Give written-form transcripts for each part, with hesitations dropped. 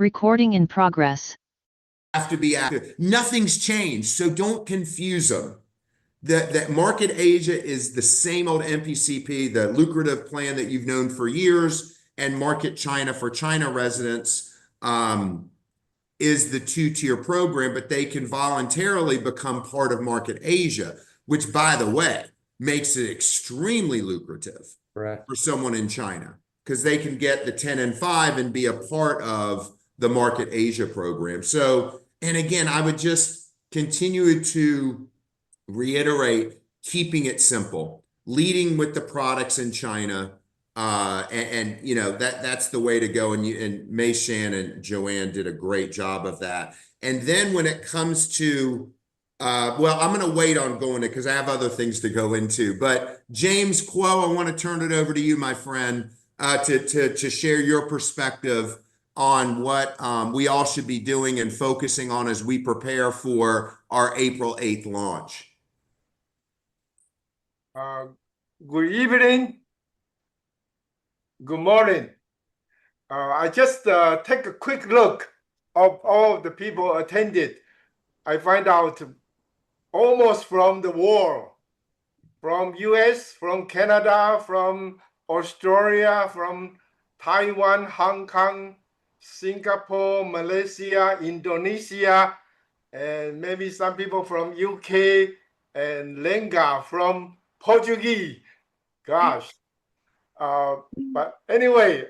Recording in progress. Have to be active. Nothing's changed, so don't confuse them. That Market Asia is the same old MPCP, the lucrative plan that you've known for years, and Market China for China residents is the two-tier program, but they can voluntarily become part of Market Asia, which, by the way, makes it extremely lucrative for someone in China because they can get the 10 and 5 and be a part of the Market Asia program. So, and again, I would just continue to reiterate keeping it simple, leading with the products in China, and you know that's the way to go. And Mei Shan and Joanne did a great job of that. And then when it comes to well, I'm going to wait on going to because I have other things to go into. But James Kuo, I want to turn it over to you, my friend, to share your perspective on what we all should be doing and focusing on as we prepare for our April 8th launch. Good evening. Good morning. I just take a quick look of all the people attended. I find out almost from the world, from US, from Canada, from Australia, from Taiwan, Hong Kong, Singapore, Malaysia, Indonesia, and maybe some people from UK and Lenga from Portuguese. Gosh. But anyway,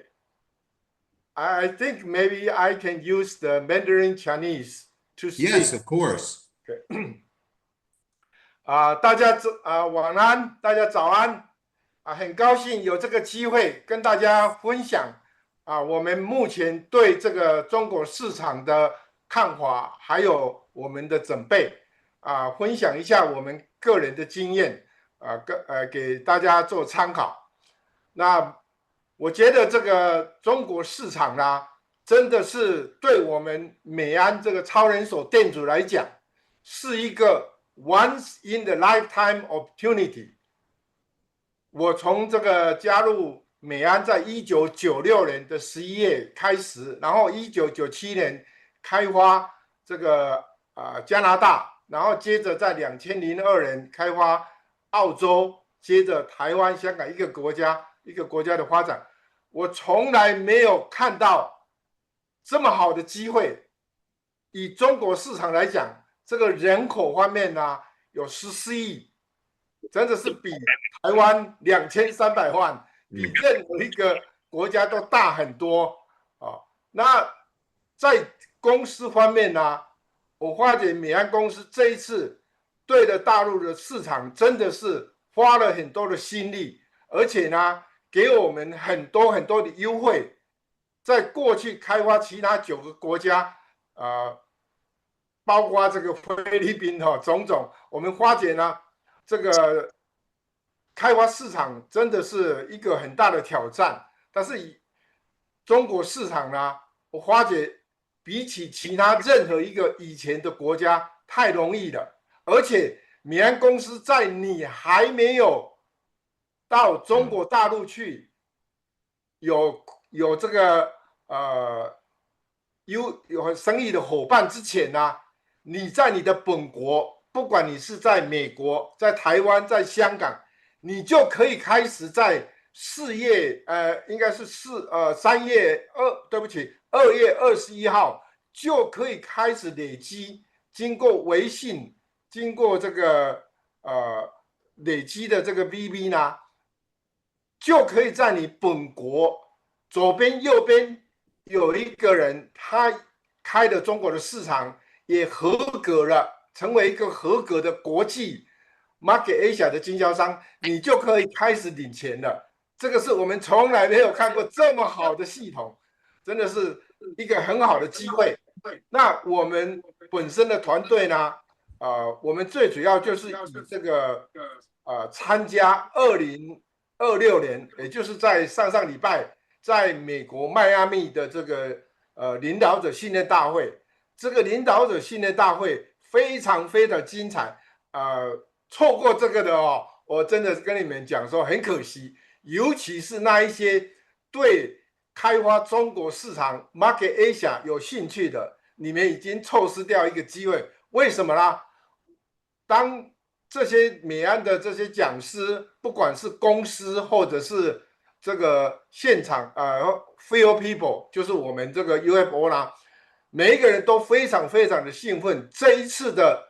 I think maybe I can use the Mandarin Chinese to speak. Yes, of course. Okay. 大家晚安，大家早安。很高兴有这个机会跟大家分享我们目前对这个中国市场的看法，还有我们的准备分享一下我们个人的经验给大家做参考。那我觉得这个中国市场呢，真的是对我们美安这个超人手店主来讲，是一个 once in the lifetime opportunity。我从这个加入美安，在1996年的11月开始，然后1997年开发这个加拿大，然后接着在2002年开发澳洲，接着台湾、香港一个国家的发展。我从来没有看到这么好的机会。以中国市场来讲，这个人口方面呢，有14亿，真的是比台湾2300万，比任何一个国家都大很多那在公司方面呢，我发觉美安公司这一次对的大陆的市场真的是花了很多的心力，而且呢，给我们很多的优惠。在过去开发其他9个国家包括这个菲律宾种种，我们发觉呢，这个开发市场真的是一个很大的挑战。但是以中国市场呢，我发觉比起其他任何一个以前的国家太容易了。而且美安公司在你还没有到中国大陆去有这个有生意的伙伴之前呢，你在你的本国，不管你是在美国、在台湾、在香港，你就可以开始在2月21号就可以开始累积，经过微信，经过这个累积的这个 VV 呢，就可以在你本国左边右边有一个人，他开的中国的市场也合格了，成为一个合格的国际 Market Asia 的经销商，你就可以开始领钱了。这个是我们从来没有看过这么好的系统，真的是一个很好的机会。那我们本身的团队呢，我们最主要就是以这个参加2026年，也就是在上礼拜，在美国迈阿密的这个领导者训练大会。这个领导者训练大会非常精彩，错过这个的我真的跟你们讲说很可惜，尤其是那一些对开发中国市场 Market Asia 有兴趣的，你们已经错失掉一个机会。为什么呢？当这些美安的这些讲师，不管是公司或者是这个现场field people，就是我们这个 UFO 啦，每一个人都非常非常的兴奋。这一次的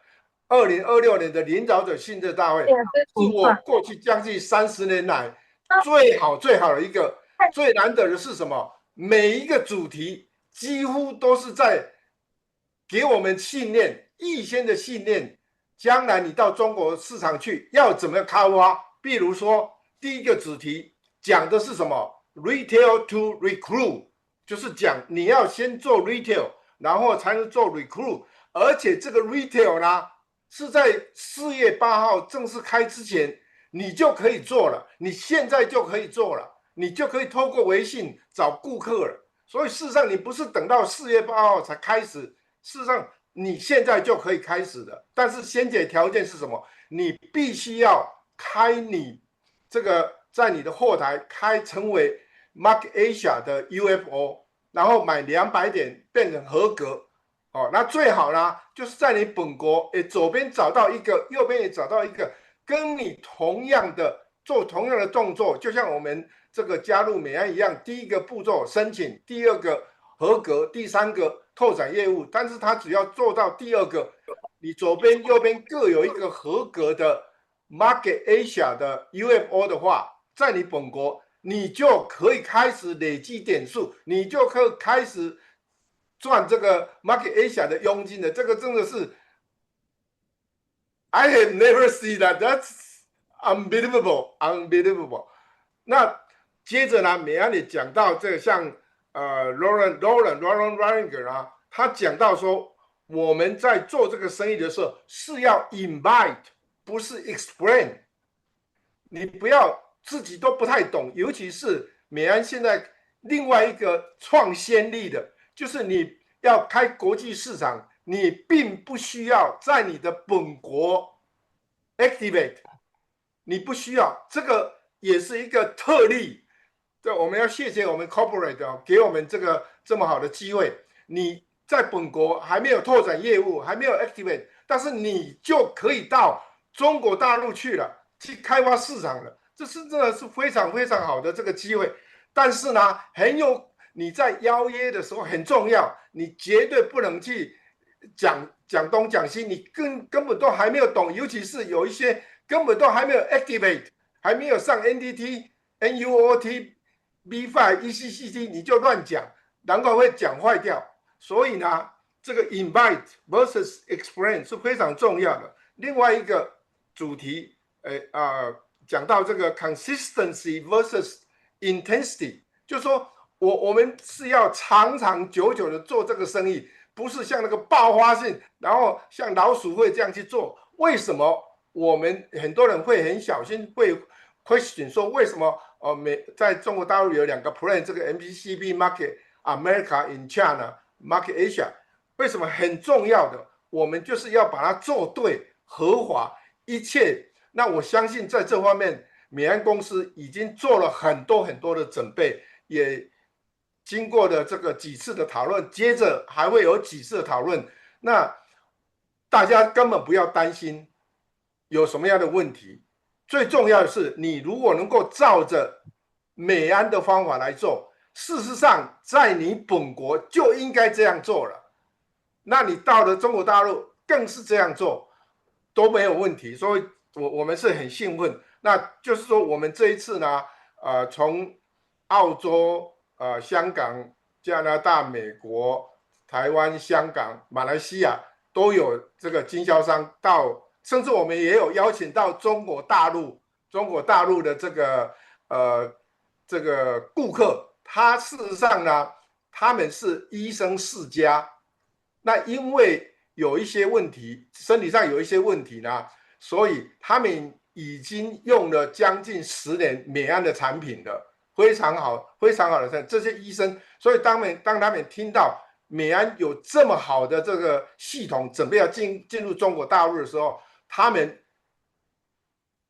2026年的领导者信任大会，是我过去将近30年来最好的一个。最难得的是什么？每一个主题几乎都是在给我们信念，预先的信念。将来你到中国市场去要怎么样开发？比如说，第一个主题讲的是什么 ？Retail to recruit， 就是讲你要先做 retail， 然后才能做 recruit。而且这个 retail 呢，是在4月8号正式开之前，你就可以做了，你现在就可以做了，你就可以透过微信找顾客了。所以事实上，你不是等到4月8号才开始，事实上。你现在就可以开始的，但是先决条件是什么？你必须要开你这个在你的后台开成为 Market Asia 的 UFO， 然后买200点变成合格哦。那最好呢，就是在你本国左边找到一个，右边也找到一个跟你同样的做同样的动作，就像我们这个加入美安一样，第一个步骤申请，第二个合格，第3个拓展业务，但是他只要做到第2个，你左边右边各有一个合格的 Market Asia 的 UFO 的话，在你本国你就可以开始累积点数，你就可以开始赚这个 Market Asia 的佣金的。这个真的是 I have never seen that. That's unbelievable. 那接着呢，美安也讲到这个像Roland Raringer 啊，他讲到说，我们在做这个生意的时候是要 invite， 不是 explain。你不要自己都不太懂，尤其是美安现在另外一个创先例的，就是你要开国际市场，你并不需要在你的本国 activate， 你不需要，这个也是一个特例。对，我们要谢谢我们 corporate 给我们这个这么好的机会。你在本国还没有拓展业务，还没有 activate， 但是你就可以到中国大陆去了，去开发市场了。这是真的是非常非常好的这个机会。但是呢，你在邀约的时候很重要，你绝对不能去讲东讲西，你根本都还没有懂，尤其是有一些根本都还没有 activate， 还没有上 NDT、NUOT、B5、ECCT， 你就乱讲，难怪会讲坏掉。所以呢，这个 invite versus explain 是非常重要的。另外一个主题，讲到这个 consistency versus intensity， 就是说我们是要长长久久的做这个生意，不是像那个爆发性，然后像老鼠会这样去做。为什么我们很多人会很小心，会 question 说为什么在中国大陆有2个 plan， 这个 MPCB Market America in China Market Asia， 为什么很重要的？我们就是要把它做对，合法一切。那我相信在这方面，美安公司已经做了很多很多的准备，也经过了这个几次的讨论，接着还会有几次的讨论。那大家根本不要担心有什么样的问题，最重要的是你如果能够照着美安的方法来做，事实上在你本国就应该这样做了。那你到了中国大陆更是这样做，都没有问题。所以我们是很兴奋。那就是说，我们这一次呢，从澳洲、香港、加拿大、美国、台湾、香港、马来西亚都有这个经销商到，甚至我们也有邀请到中国大陆的这个顾客，他事实上呢，他们是医生世家，那因为有一些问题，身体上有一些问题呢，所以他们已经用了将近10年美安的产品了，非常好，非常好的这些医生。所以当他们听到美安有这么好的这个系统，准备要进入中国大陆的时候，他们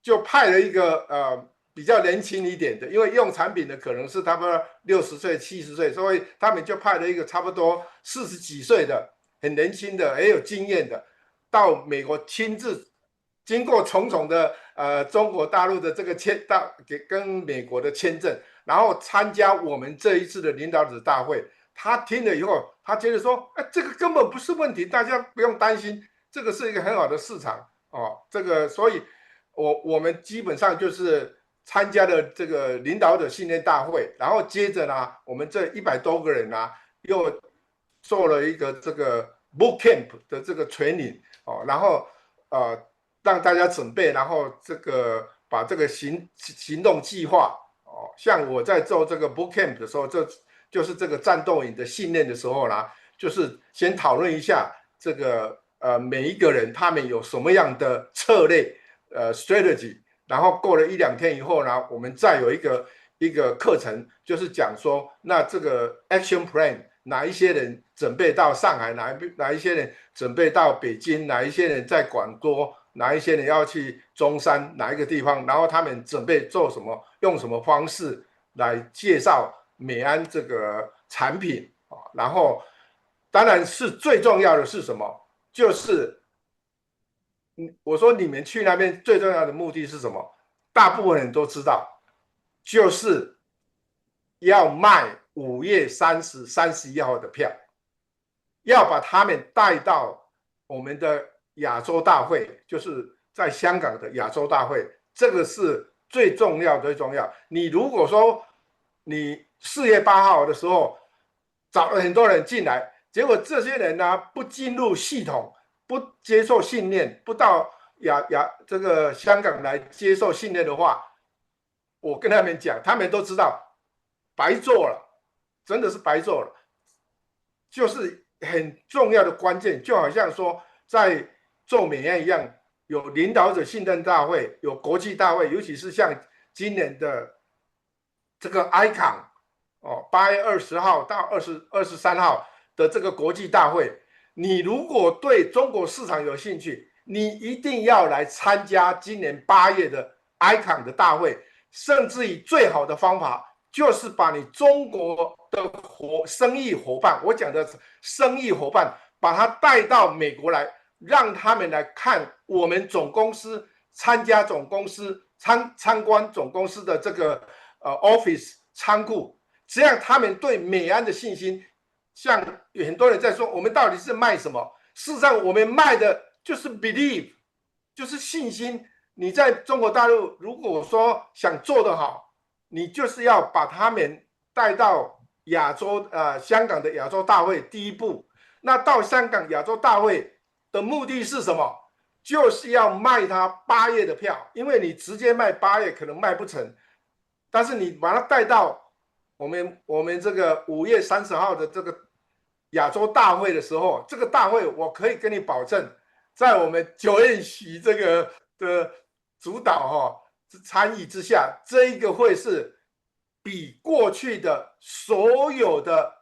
就派了一个比较年轻一点的，因为用产品的可能是差不多60岁、70岁，所以他们就派了一个差不多40几岁的，很年轻的，很有经验的，到美国亲自经过重重的中国大陆的这个跟美国的签证，然后参加我们这一次的领导者大会。他听了以后，他觉得说，这个根本不是问题，大家不用担心，这个是一个很好的市场哦。这个，所以我们基本上就是参加了这个领导者训练大会，然后接着呢，我们这100多个人呢，又做了一个这个 boot camp 的这个training哦，然后让大家准备，然后这个把这个行动计划哦，像我在做这个 boot camp 的时候，就是这个战斗营的训练的时候呢，就是先讨论一下这个每一个人他们有什么样的策略strategy， 然后过了1、2天以后呢，我们再有一个课程，就是讲说那这个 action plan 哪一些人准备到上海，哪一些人准备到北京，哪一些人在广州，哪一些人要去中山哪一个地方，然后他们准备做什么，用什么方式来介绍美安这个产品啊，然后当然是最重要的是什么？就是我说你们去那边最重要的目的是什么？大部分人都知道，就是要卖5月30、31号的票，要把他们带到我们的亚洲大会，就是在香港的亚洲大会，这个是最重要最重要。你如果说你4月8号的时候找了很多人进来，结果这些人呢不进入系统，不接受训练，不到这个香港来接受训练的话，我跟他们讲，他们都知道白做了，真的是白做了。就是很重要的关键，就好像说在做美安一样，有领导者信任大会，有国际大会，尤其是像今年的这个 ICON 哦，8月20号到23号的这个国际大会，你如果对中国市场有兴趣，你一定要来参加今年8月的 ICON 的大会，甚至于最好的方法就是把你中国的生意伙伴，我讲的生意伙伴，把他带到美国来，让他们来看我们总公司，参加总公司参观总公司的这个office 仓库，这样他们对美安的信心，像有很多人在说我们到底是卖什么？事实上，我们卖的就是 believe， 就是信心。你在中国大陆如果说想做得好，你就是要把他们带到香港的亚洲大会第一步。那到香港亚洲大会的目的是什么？就是要卖他8月的票，因为你直接卖8月可能卖不成，但是你把他带到我们这个5月30号的这个亚洲大会的时候，这个大会我可以跟你保证，在我们九宴席这个的主导参与之下，这一个会是比过去的所有的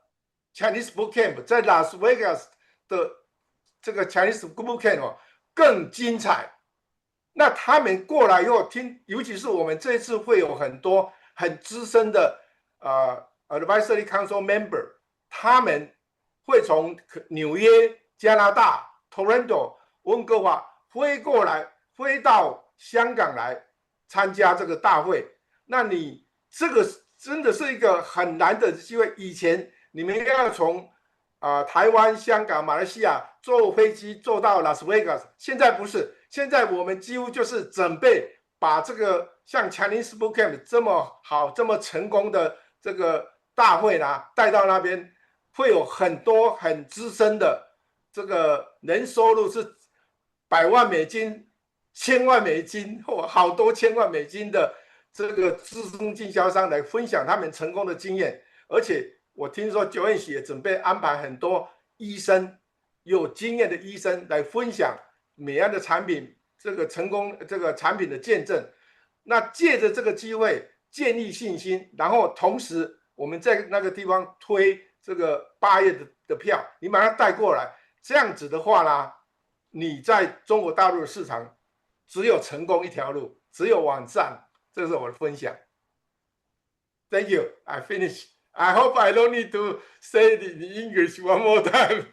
Chinese Boot Camp 在 Las Vegas 的这个 Chinese Boot Camp 更精彩。那他们过来以后听，尤其是我们这一次会有很多很资深的Advisory Council Member， 他们会从纽约、加拿大、Toronto、温哥华飞过来，飞到香港来参加这个大会。那你这个真的是一个很难得的机会。以前你们要从台湾、香港、马来西亚坐飞机坐到拉斯维加斯，现在不是，现在我们几乎就是准备把这个像 Chinese Boot Camp 这么好、这么成功的这个大会呢带到那边，会有很多很资深的这个年收入是100万美金、1000万美金或好多千万美金的这个资深经销商来分享他们成功的经验。而且我听说九宴席也准备安排很多医生，有经验的医生来分享美安的产品这个成功这个产品的见证。那借着这个机会建立信心，然后同时我们在那个地方推这个8月的票，你把它带过来，这样子的话呢，你在中国大陆的市场只有成功一条路，只有网站。这是我的分享。Thank you. I finished. I hope I don't need to say it in English one more time.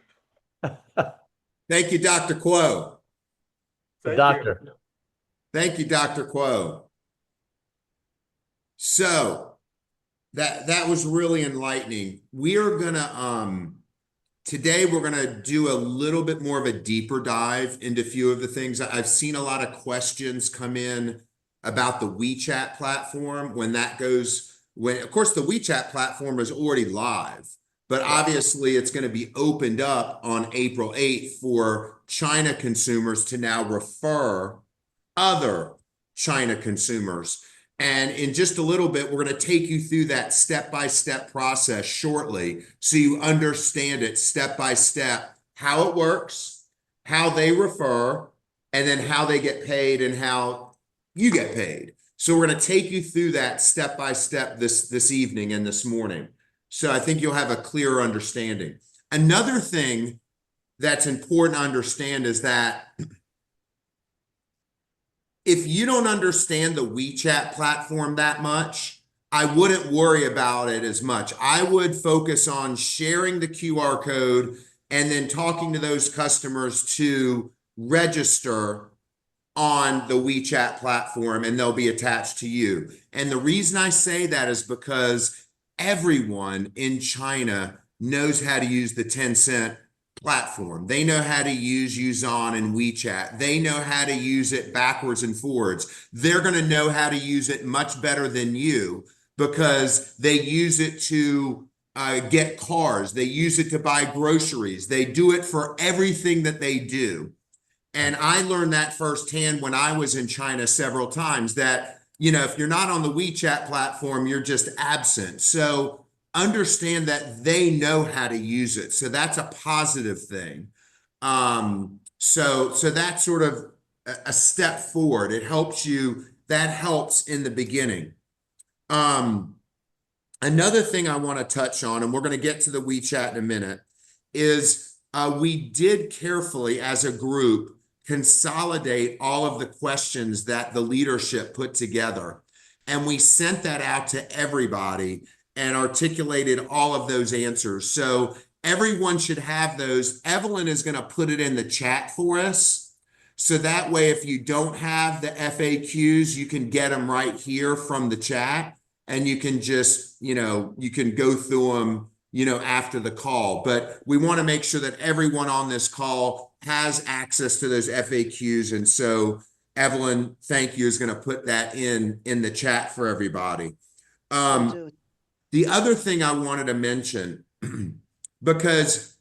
Thank you, Dr. Kuo. Thank Doctor. you. Thank you, Dr. Kuo. So that was really enlightening. We are gonna today we're gonna do a little bit more of a deeper dive into a few of the things. I've seen a lot of questions come in about the WeChat platform when of course the WeChat platform is already live, but obviously it's going to be opened up on April 8th for China consumers to now refer other China consumers. And in just a little bit, we're going to take you through that step-by-step process shortly so you understand it step by step, how it works, how they refer, and then how they get paid and how you get paid. So we're going to take you through that step by step this evening and this morning. So I think you'll have a clearer understanding. Another thing that's important to understand is that if you don't understand the WeChat platform that much, I wouldn't worry about it as much. I would focus on sharing the QR code and then talking to those customers to register on the WeChat platform, and they'll be attached to you. And the reason I say that is because everyone in China knows how to use the Tencent platform. They know how to use Yuzhan and WeChat. They know how to use it backwards and forwards. They're going to know how to use it much better than you because they use it to get cars. They use it to buy groceries. They do it for everything that they do. And I learned that firsthand when I was in China several times that, if you're not on the WeChat platform, you're just absent. So understand that they know how to use it. So that's a positive thing. So that's sort of a step forward. It helps you. That helps in the beginning. Another thing I want to touch on, and we're going to get to the WeChat in a minute, is we did carefully as a group consolidate all of the questions that the leadership put together. And we sent that out to everybody and articulated all of those answers. So everyone should have those. Evelyn is going to put it in the chat for us. So that way, if you don't have the FAQs, you can get them right here from the chat and you can just, you can go through them, after the call. But we want to make sure that everyone on this call has access to those FAQs. And so Evelyn, thank you, is going to put that in the chat for everybody. The other thing I wanted to mention, because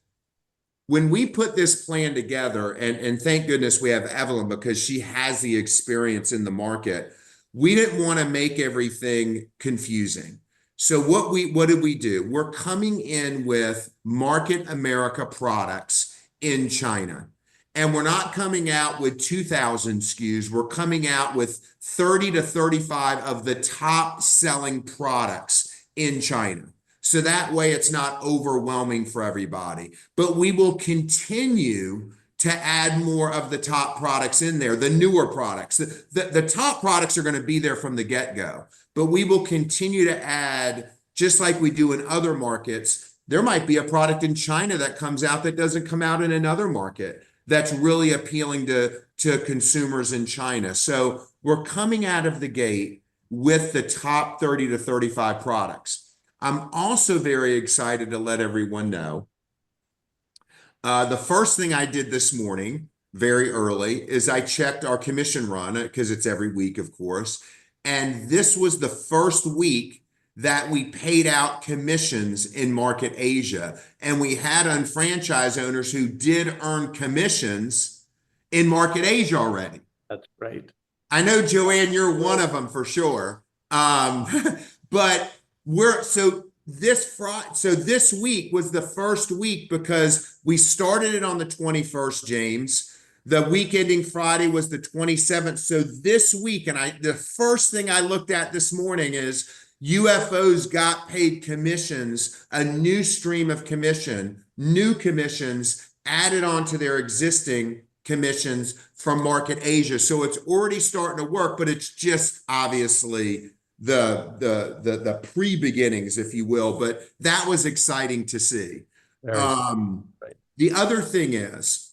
when we put this plan together, and thank goodness we have Evelyn because she has the experience in the market, we didn't want to make everything confusing. So what did we do? We're coming in with Market America products in China. And we're not coming out with 2,000 SKUs. We're coming out with 30 to 35 of the top selling products in China. So that way it's not overwhelming for everybody. But we will continue to add more of the top products in there, the newer products. The top products are going to be there from the get-go. But we will continue to add, just like we do in other markets. There might be a product in China that comes out that doesn't come out in another market that's really appealing to consumers in China. So we're coming out of the gate with the top 30 to 35 products. I'm also very excited to let everyone know. The first thing I did this morning, very early, is I checked our commission run, because it's every week, of course. And this was the first week that we paid out commissions in Market Asia. And we had franchise owners who did earn commissions in Market Asia already. That's right. I know, Joanne, you're one of them for sure. But this week was the first week because we started it on the 21st, James. The week ending Friday was the 27th. So this week, and the first thing I looked at this morning is UFOs got paid commissions, a new stream of commission, new commissions added on to their existing commissions from Market Asia. So it's already starting to work, but it's just obviously the pre-beginnings, if you will. But that was exciting to see. Very exciting. Right. The other thing is,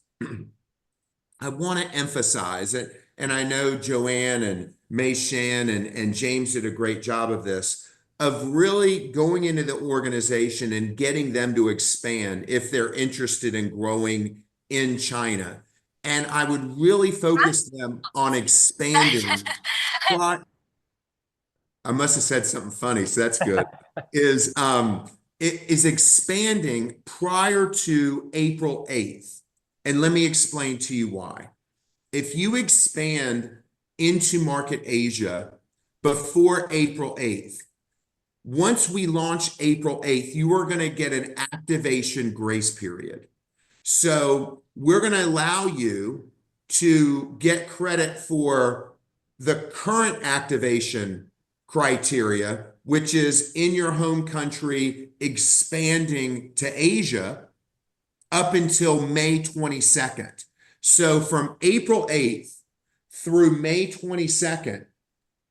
I want to emphasize it, and I know Joanne and Mei Shan and James did a great job of this, of really going into the organization and getting them to expand if they're interested in growing in China. And I would really focus them on expanding. But I must have said something funny, so that's good. It is expanding prior to April 8th. And let me explain to you why. If you expand into Market Asia before April 8th, once we launch April 8th, you are going to get an activation grace period. So we're going to allow you to get credit for the current activation criteria, which is in your home country, expanding to Asia up until May 22nd. So from April 8th through May 22nd,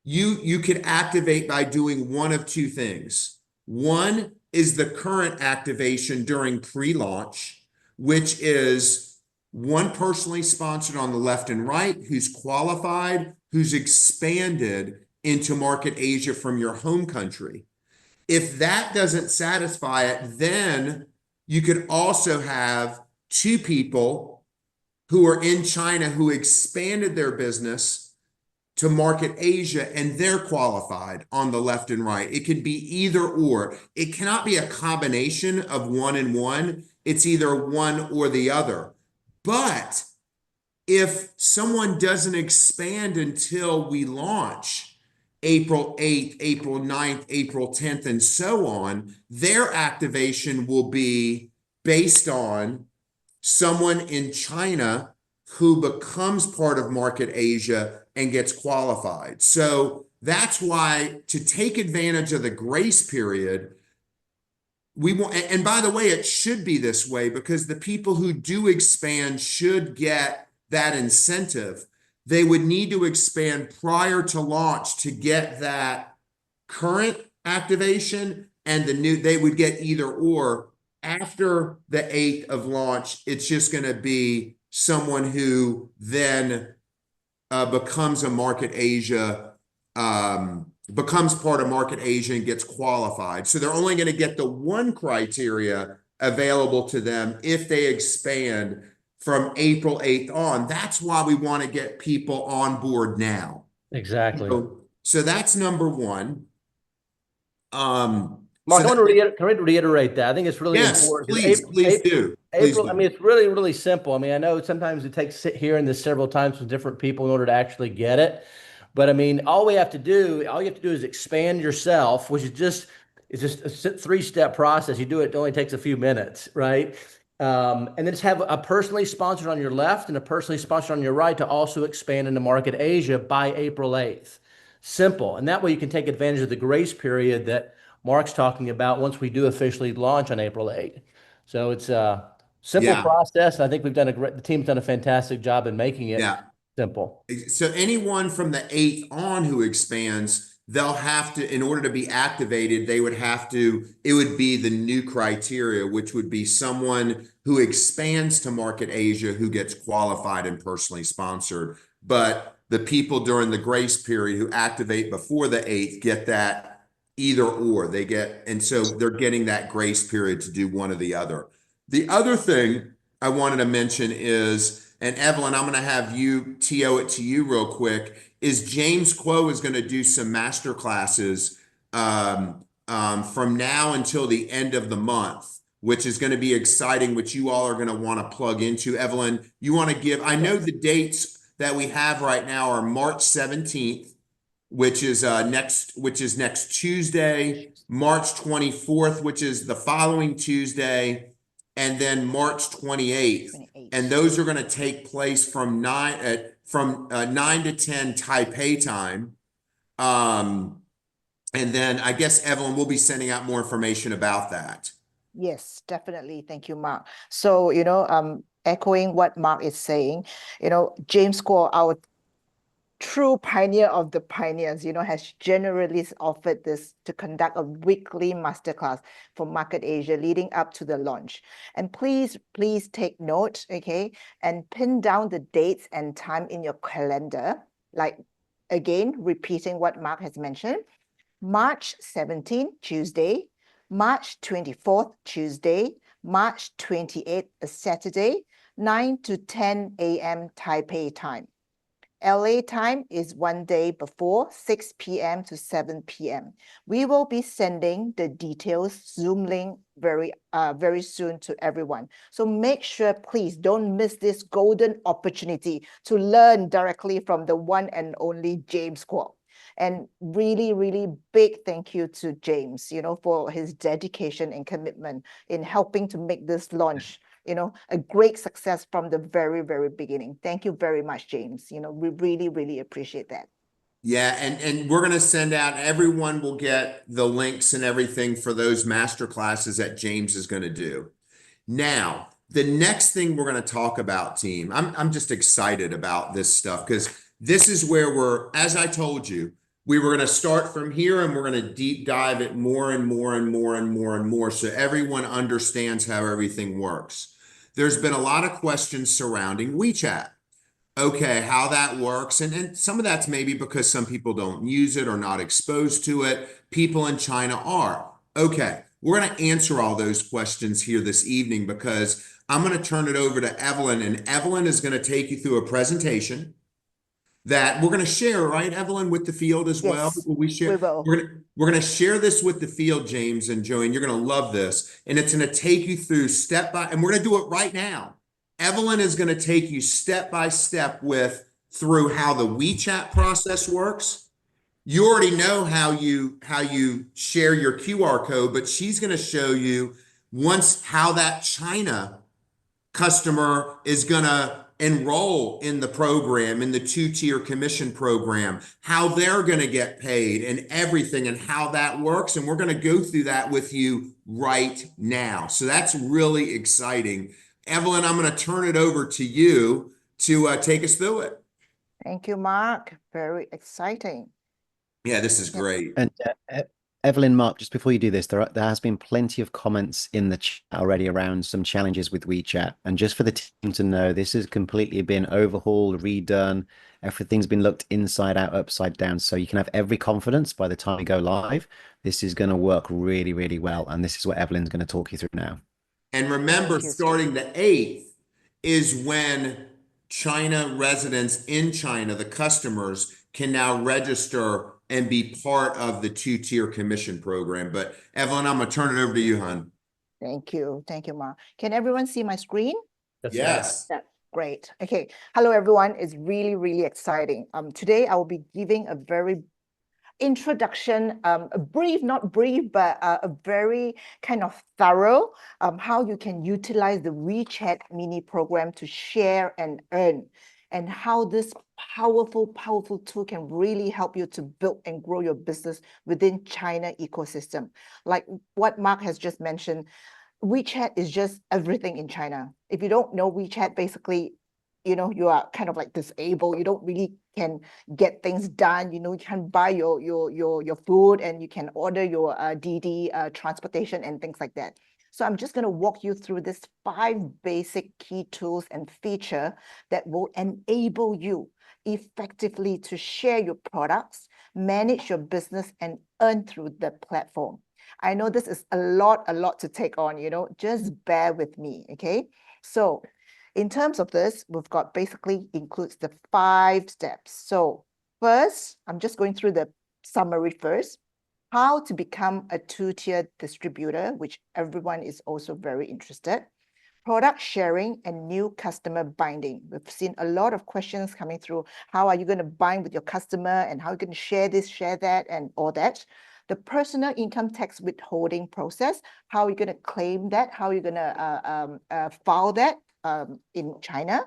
you could activate by doing one of two things. One is the current activation during pre-launch, which is one personally sponsored on the left and right, who's qualified, who's expanded into Market Asia from your home country. If that doesn't satisfy it, then you could also have two people who are in China who expanded their business to Market Asia and they're qualified on the left and right. It could be either or. It cannot be a combination of one and one. It's either one or the other. But if someone doesn't expand until we launch April 8th, April 9th, April 10th, and so on, their activation will be based on someone in China who becomes part of Market Asia and gets qualified. So that's why, to take advantage of the grace period, we want, and by the way, it should be this way because the people who do expand should get that incentive. They would need to expand prior to launch to get that current activation, and they would get either or. After the 8th of launch, it's just going to be someone who then becomes a Market Asia, becomes part of Market Asia and gets qualified. So they're only going to get the one criteria available to them if they expand from April 8th on. That's why we want to get people on board now. Exactly. So that's number one. Mark, I want to reiterate that. I think it's really important. Please do. April, I mean, it's really, really simple. I mean, I know sometimes it takes hearing this several times with different people in order to actually get it. But I mean, all you have to do is expand yourself, which is just a 3-step process. You do it only takes a few minutes, right? And then just have a personally sponsored on your left and a personally sponsored on your right to also expand into Market Asia by April 8th. Simple. And that way you can take advantage of the grace period that Mark's talking about once we do officially launch on April 8th. So it's a simple process. I think the team's done a fantastic job in making it simple. So anyone from the 8th on who expands, they'll have to, in order to be activated, it would be the new criteria, which would be someone who expands to Market Asia who gets qualified and personally sponsored. But the people during the grace period who activate before the 8th get that either or. And so they're getting that grace period to do one or the other. The other thing I wanted to mention is, and Evelyn, I'm going to have you TO it to you real quick, is James Kuo is going to do some master classes from now until the end of the month, which is going to be exciting, which you all are going to want to plug into. Evelyn, you want to give, I know the dates that we have right now are March 17th, which is next Tuesday, March 24th, which is the following Tuesday, and then March 28th. And those are going to take place from 9 to 10 Taipei time. And then I guess, Evelyn, we'll be sending out more information about that. Yes, definitely. Thank you, Mark. So, echoing what Mark is saying, James Guo, our true pioneer of the pioneers, has generally offered this to conduct a weekly masterclass for Market Asia leading up to the launch. And please take note, okay, and pin down the dates and time in your calendar. Like, again, repeating what Mark has mentioned, March 17th, Tuesday, March 24th, Tuesday, March 28th, a Saturday, 9 to 10 a.m. Taipei time. LA time is one day before, 6 p.m. to 7 p.m. We will be sending the details, Zoom link very soon to everyone. So make sure, please don't miss this golden opportunity to learn directly from the one and only James Guo. And really, really big thank you to James, for his dedication and commitment in helping to make this launch a great success from the very, very beginning. Thank you very much, James. We really, really appreciate that. Yeah, and we're going to send out, everyone will get the links and everything for those master classes that James is going to do. Now, the next thing we're going to talk about, team, I'm just excited about this stuff because this is where as I told you, we were going to start from here and we're going to deep dive it more and more and more and more and more so everyone understands how everything works. There's been a lot of questions surrounding WeChat. Okay, how that works. And some of that's maybe because some people don't use it or not exposed to it. People in China are. Okay, we're going to answer all those questions here this evening because I'm going to turn it over to Evelyn, and Evelyn is going to take you through a presentation that we're going to share, right, Evelyn, with the field as well? Yes, Will we share? we will. We're going to share this with the field, James and Joey, and you're going to love this. And it's going to take you through step by, and we're going to do it right now. Evelyn is going to take you step by step through how the WeChat process works. You already know how you share your QR code, but she's going to show you how that China customer is going to enroll in the program, in the two-tier commission program, how they're going to get paid and everything and how that works. And we're going to go through that with you right now. So that's really exciting. Evelyn, I'm going to turn it over to you to take us through it. Thank you, Mark. Very exciting. Yeah, this is great. And Evelyn, Mark, just before you do this, there has been plenty of comments in the chat already around some challenges with WeChat. And just for the team to know, this has completely been overhauled, redone. Everything's been looked inside out, upside down. So you can have every confidence by the time we go live. This is going to work really, really well. And this is what Evelyn's going to talk you through now. And remember, starting the 8th is when China residents in China, the customers, can now register and be part of the two-tier commission program. But Evelyn, I'm going to turn it over to you, hon. Thank you. Thank you, Mark. Can everyone see my screen? Yes. That's great. Okay. Hello, everyone. It's really, really exciting. Today I will be giving a very introduction, a brief, not brief, but a very kind of thorough how you can utilize the WeChat mini program to share and earn, and how this powerful tool can really help you to build and grow your business within China ecosystem. Like what Mark has just mentioned, WeChat is just everything in China. If you don't know WeChat, basically, you are kind of like disabled. You don't really can get things done. You can buy your food and you can order your DD transportation and things like that. So I'm just going to walk you through this 5 basic key tools and feature that will enable you effectively to share your products, manage your business, and earn through the platform. I know this is a lot to take on, just bear with me, okay? So in terms of this, we've got basically includes the 5 steps. So first, I'm just going through the summary first. How to become a 2-tier distributor, which everyone is also very interested. Product sharing and new customer binding. We've seen a lot of questions coming through. How are you going to bind with your customer and how are you going to share this, share that, and all that? The personal income tax withholding process. How are you going to claim that? How are you going to file that in China?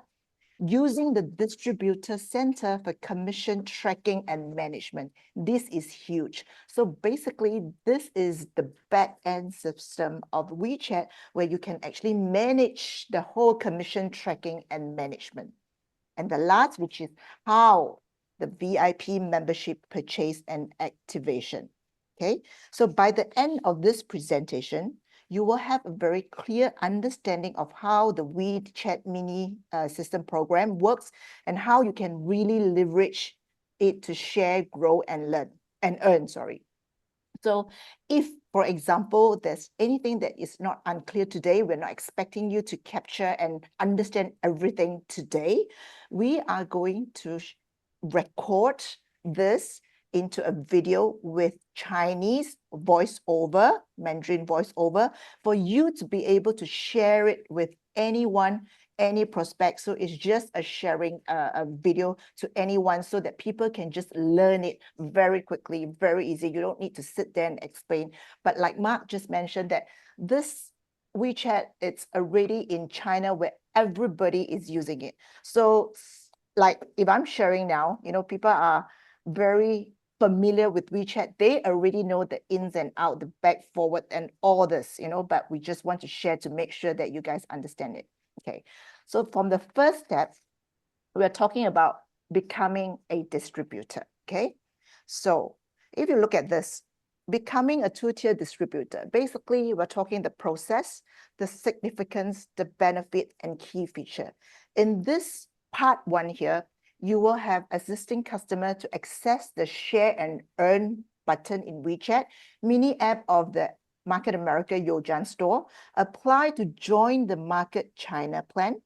using the distributor center for commission tracking and management. This is huge. So basically, this is the back-end system of WeChat where you can actually manage the whole commission tracking and management. And the last, which is how the VIP membership purchase and activation. Okay, so by the end of this presentation, you will have a very clear understanding of how the WeChat mini system program works and how you can really leverage it to share, grow, and earn. So if, for example, there's anything that is not unclear today, we're not expecting you to capture and understand everything today. We are going to record this into a video with Chinese voiceover, Mandarin voiceover, for you to be able to share it with anyone, any prospect. So it's just a sharing a video to anyone so that people can just learn it very quickly, very easy. You don't need to sit there and explain. But like Mark just mentioned that this WeChat, it's already in China where everybody is using it. So like if I'm sharing now, people are very familiar with WeChat. They already know the ins and out, the back, forward, and all this, but we just want to share to make sure that you guys understand it. Okay, so from the first step, we're talking about becoming a distributor. Okay, so if you look at this, becoming a two-tier distributor, basically we're talking the process, the significance, the benefit, and key feature. In this part 1 here, you will have existing customer to access the share and earn button in WeChat, mini app of the Market America Youjian store, apply to join the Market China plan,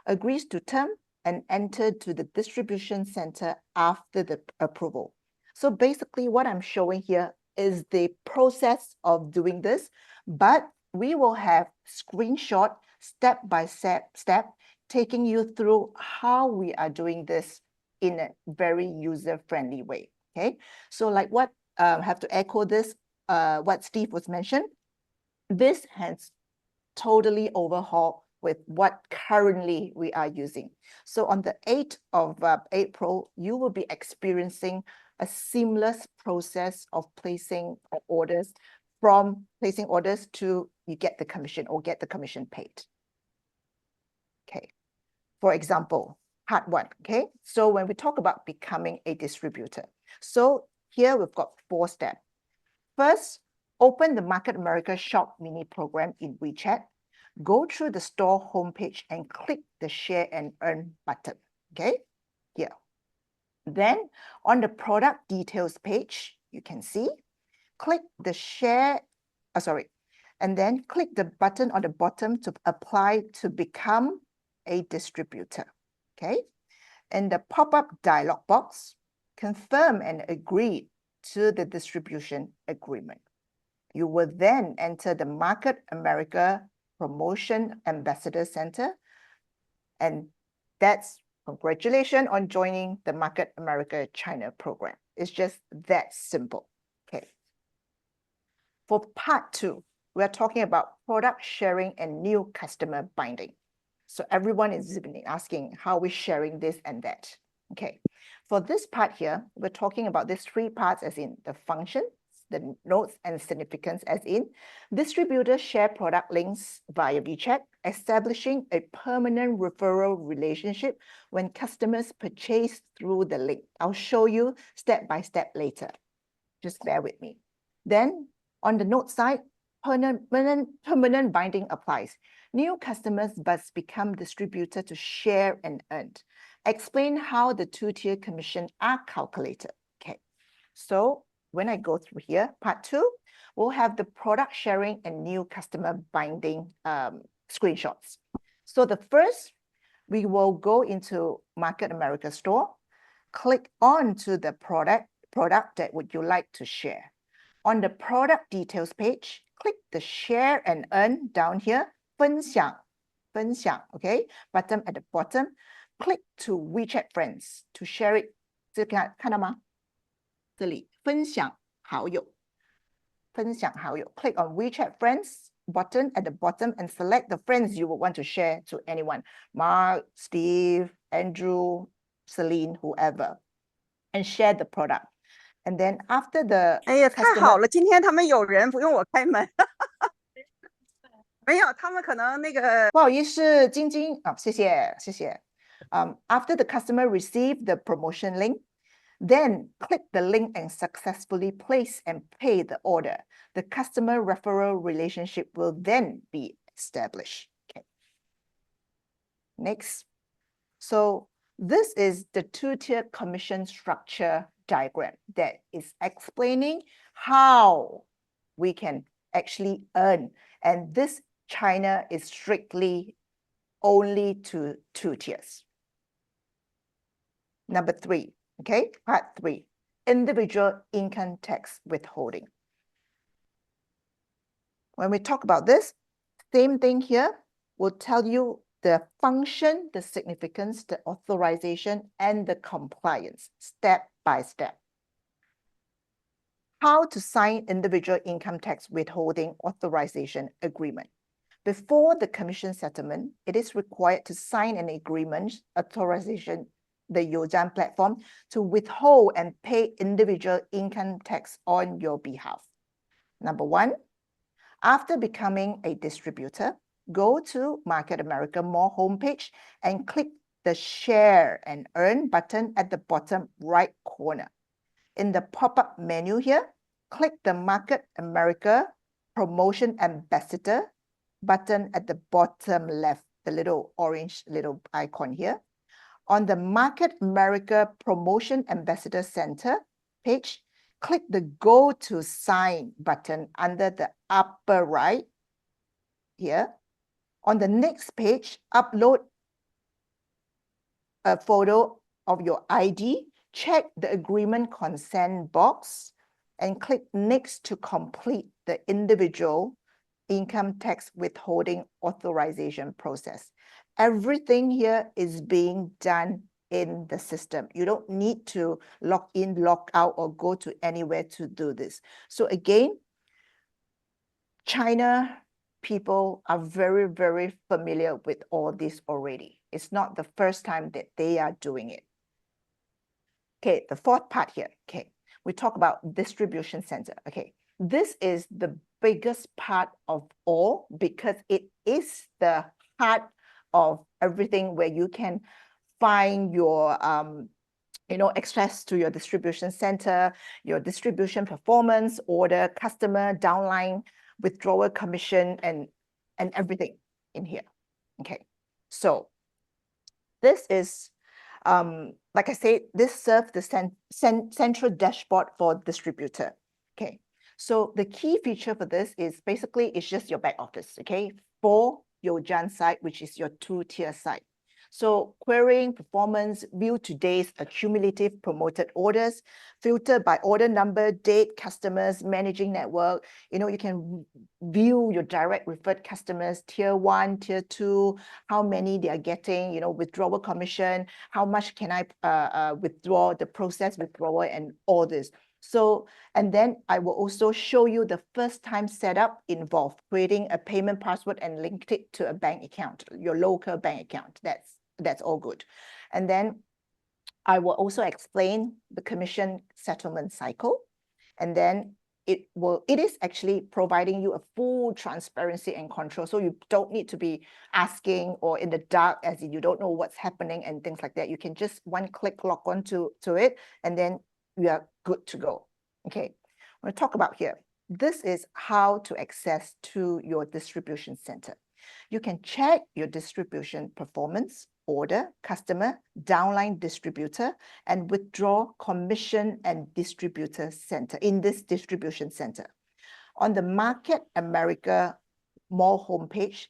agrees to term, and enter to the distribution center after the approval. So basically what I'm showing here is the process of doing this, but we will have screenshot step-by-step taking you through how we are doing this in a very user-friendly way. Okay, so like what have to echo this, what Steve was mentioned, this has totally overhauled with what currently we are using. So on the 8th of April, you will be experiencing a seamless process of placing orders, from placing orders to you get the commission or get the commission paid. Okay, for example, part 1, okay? So when we talk about becoming a distributor, so here we've got 4 steps. First, open the Market America Shop mini program in WeChat, go through the store homepage and click the share and earn button, okay? Here. Then on the product details page, you can see, click the share, and then click the button on the bottom to apply to become a distributor, okay? In the pop-up dialog box, confirm and agree to the distribution agreement. You will then enter the Market America Promotion Ambassador Center, and that's congratulations on joining the Market America China program. It's just that simple, okay? For part 2, we're talking about product sharing and new customer binding. So everyone is asking how we're sharing this and that. Okay, for this part here, we're talking about these 3 parts as in the functions, the notes and significance as in distributors share product links via WeChat, establishing a permanent referral relationship when customers purchase through the link. I'll show you step by step later. Just bear with me. Then on the note side, permanent binding applies. New customers must become distributor to share and earn. Explain how the 2-tier commission are calculated. Okay, so when I go through here, part 2, we'll have the product sharing and new customer binding screenshots. So the first, we will go into Market America store, click on to the product that would you like to share. On the product details page, click the share and earn down here, 分享, okay? Button at the bottom, click to WeChat Friends to share it. 这个看到吗？这里分享好友，分享好友。Click on WeChat Friends button at the bottom and select the friends you would want to share to anyone. Mark, Steve, Andrew, Celine, whoever, and share the product. And then after the 哎呀，太 customer 好了！今天他们有人不用我开门，没有，他们可能那个不好意思，晶晶啊，谢谢，谢谢。After the customer received the promotion link, then click the link and successfully place and pay the order. The customer referral relationship will then be established. Okay. Next. So this is the two-tier commission structure diagram that is explaining how we can actually earn. And this China is strictly only to 2 tiers. Number 3, okay, part 3, individual income tax withholding. When we talk about this, same thing here will tell you the function, the significance, the authorization, and the compliance step by step. How to sign individual income tax withholding authorization agreement. Before the commission settlement, it is required to sign an agreement authorization the Youzhan platform to withhold and pay individual income tax on your behalf. Number 1, after becoming a distributor, go to Market America Mall homepage and click the Share and Earn button at the bottom right corner. In the pop-up menu here, click the Market America Promotion Ambassador button at the bottom left, the little orange little icon here. On the Market America Promotion Ambassador Center page, click the Go to Sign button under the upper right here. On the next page, upload a photo of your ID, check the agreement consent box, and click Next to complete the individual income tax withholding authorization process. Everything here is being done in the system. You don't need to log in, log out, or go to anywhere to do this. So again, China people are very, very familiar with all this already. It's not the first time that they are doing it. Okay, the fourth part here. Okay, we talk about distribution center. Okay, this is the biggest part of all because it is the heart of everything where you can find your access to your distribution center, your distribution performance, order, customer, downline, withdrawal commission, and everything in here. Okay, so this is like I said, this serves the central dashboard for distributor. Okay, so the key feature for this is basically it's just your back office. Okay, for your Youzhan site, which is your 2-tier site. So querying performance, view today's accumulative promoted orders, filter by order number, date, customers, managing network. You can view your direct referred customers, tier 1, tier 2, how many they are getting, withdrawal commission, how much can I withdraw, the process withdrawal, and all this. So, and then I will also show you the first time setup involved creating a payment password and linked it to a bank account, your local bank account. That's all good. And then I will also explain the commission settlement cycle. And then it is actually providing you a full transparency and control. So you don't need to be asking or in the dark as in you don't know what's happening and things like that. You can just one click log on to it and then you are good to go. Okay, I'm going to talk about here. This is how to access to your distribution center. You can check your distribution performance, order, customer, downline distributor, and withdraw commission and distributor center in this distribution center. On the Market America Mall homepage,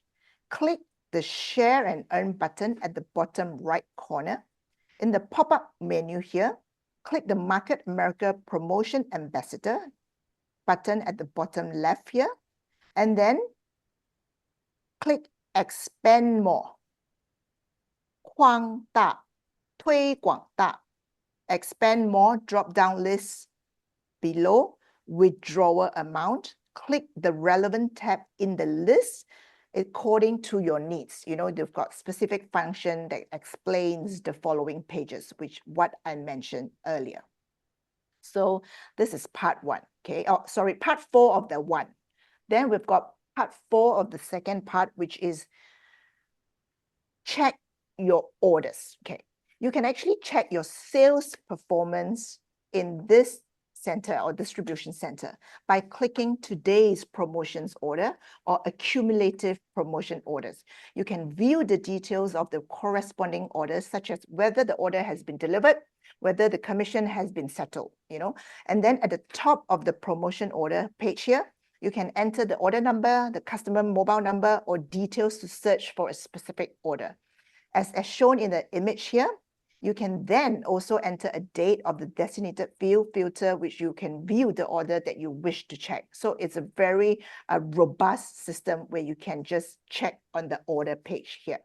click the Share and Earn button at the bottom right corner. In the pop-up menu here, click the Market America Promotion Ambassador button at the bottom left here, and then click Expand More. 扩大, 推广大, Expand More drop-down list below, withdrawal amount, click the relevant tab in the list according to your needs. You know, they've got specific function that explains the following pages, which what I mentioned earlier. So this is part 1, okay? Oh, sorry, part 4 of the 1. Then we've got part 4 of the second part, which is check your orders, okay? You can actually check your sales performance in this center or distribution center by clicking today's promotions order or accumulative promotion orders. You can view the details of the corresponding orders, such as whether the order has been delivered, whether the commission has been settled, you know. And then at the top of the promotion order page here, you can enter the order number, the customer mobile number, or details to search for a specific order. As shown in the image here, you can then also enter a date of the designated field filter, which you can view the order that you wish to check. So it's a very robust system where you can just check on the order page here.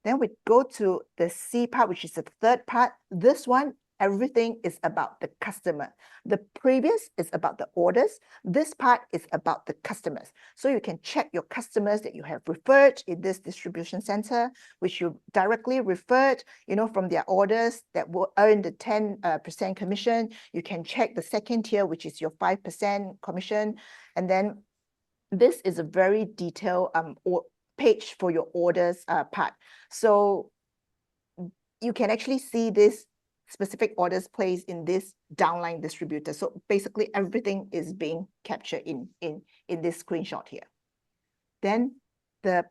Then we go to the C part, which is the third part. This one, everything is about the customer. The previous is about the orders. This part is about the customers. So you can check your customers that you have referred in this distribution center, which you directly referred, you know, from their orders that will earn the 10% commission. You can check the second tier, which is your 5% commission. And then this is a very detailed page for your orders part. So you can actually see this specific orders placed in this downline distributor. So basically everything is being captured in this screenshot here. Then the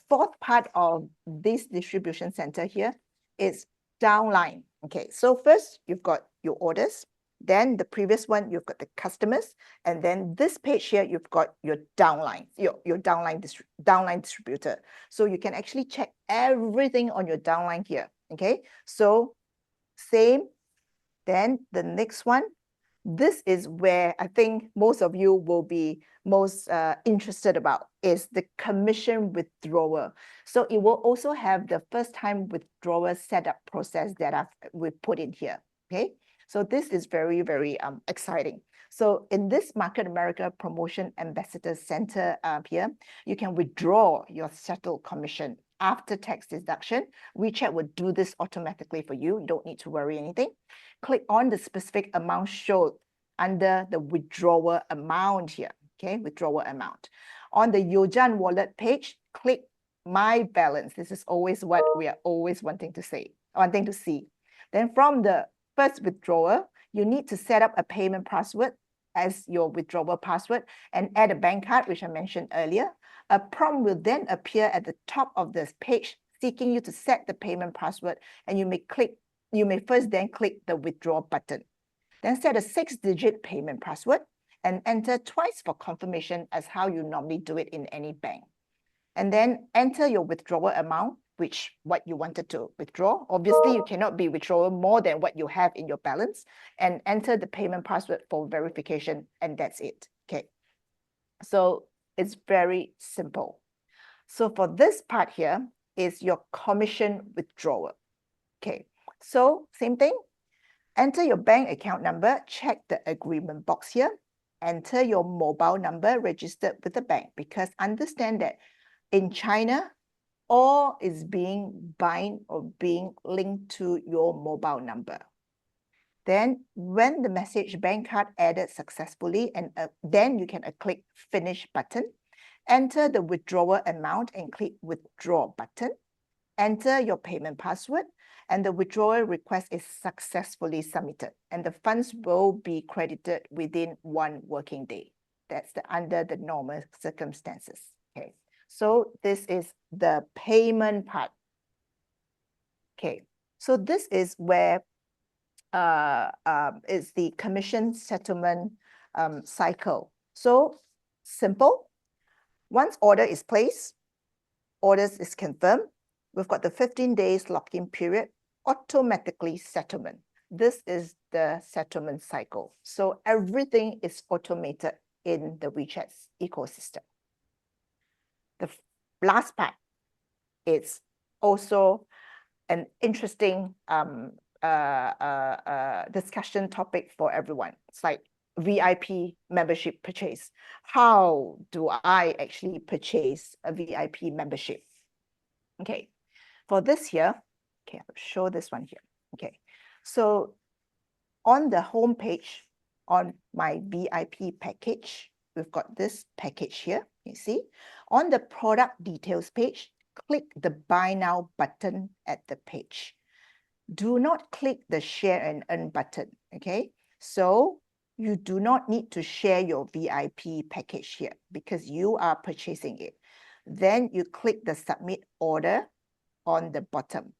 fourth part of this distribution center here is downline. Okay, so first you've got your orders, then the previous one, you've got the customers, and then this page here, you've got your downline, your downline distributor. So you can actually check everything on your downline here. Okay, so same. Then the next one, this is where I think most of you will be most interested about, is the commission withdrawal. So it will also have the first time withdrawal setup process that we put in here. Okay, so this is very, very exciting. So in this Market America Promotion Ambassador Center here, you can withdraw your settled commission after tax deduction. WeChat will do this automatically for you. You don't need to worry anything. Click on the specific amount shown under the withdrawal amount here. Okay, withdrawal amount. On the Yojan wallet page, click my balance. This is always what we are always wanting to see. Then from the first withdrawal, you need to set up a payment password as your withdrawal password and add a bank card, which I mentioned earlier. A prompt will then appear at the top of this page, seeking you to set the payment password, and you may first then click the withdraw button. Then set a 6-digit payment password and enter twice for confirmation as how you normally do it in any bank. And then enter your withdrawal amount, which what you wanted to withdraw. Obviously, you cannot be withdrawing more than what you have in your balance, and enter the payment password for verification, and that's it. Okay, so it's very simple. So for this part here is your commission withdrawal. Okay, so same thing. Enter your bank account number, check the agreement box here, enter your mobile number registered with the bank, because understand that in China, all is being bind or being linked to your mobile number. Then when the message bank card added successfully, and then you can click finish button, enter the withdrawal amount and click withdraw button, enter your payment password, and the withdrawal request is successfully submitted, and the funds will be credited within 1 working day. That's under the normal circumstances. Okay, so this is the payment part. Okay, so this is where is the commission settlement cycle. So simple. Once order is placed, orders is confirmed, we've got the 15 days lock-in period, automatically settlement. This is the settlement cycle. So everything is automated in the WeChat ecosystem. The last part is also an interesting discussion topic for everyone. It's like VIP membership purchase. How do I actually purchase a VIP membership? Okay, for this here, okay, I'll show this one here. Okay, so on the home page, on my VIP package, we've got this package here, you see. On the product details page, click the Buy Now button at the page. Do not click the Share and Earn button, okay? So you do not need to share your VIP package here because you are purchasing it. Then you click the Submit Order on the bottom.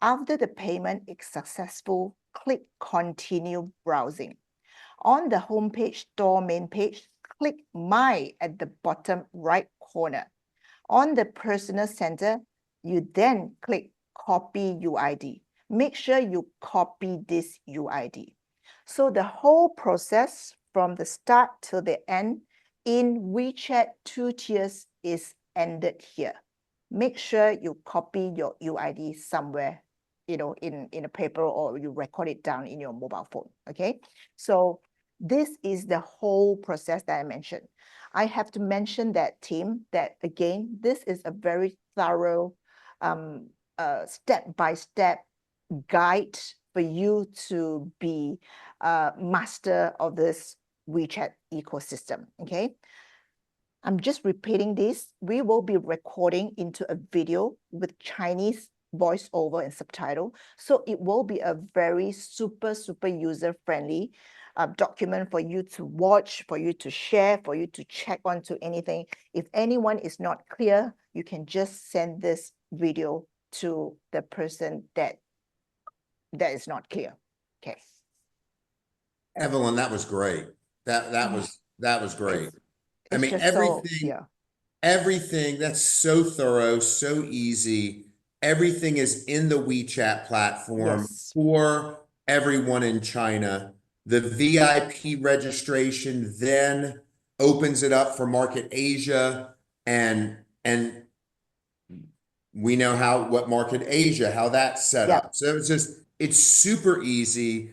After the payment is successful, click Continue Browsing. On the homepage store main page, click My at the bottom right corner. On the Personal Center, you then click Copy UID. Make sure you copy this UID. So the whole process from the start till the end in WeChat 2 tiers is ended here. Make sure you copy your UID somewhere, in a paper, or you record it down in your mobile phone, okay? So this is the whole process that I mentioned. I have to mention that, team, that again, this is a very thorough step-by-step guide for you to be a master of this WeChat ecosystem, okay? I'm just repeating this. We will be recording into a video with Chinese voiceover and subtitle. So it will be a very super user-friendly document for you to watch, for you to share, for you to check onto anything. If anyone is not clear, you can just send this video to the person that is not clear. Okay. Evelyn, that was great. That was great. I It's mean, just so, everything, yeah. everything that's so thorough, so easy. Everything is in the WeChat platform Yes. for everyone in China. The VIP registration then opens it up for Market Asia, and we know what Market Asia, how that's set Yeah. up. So it's super easy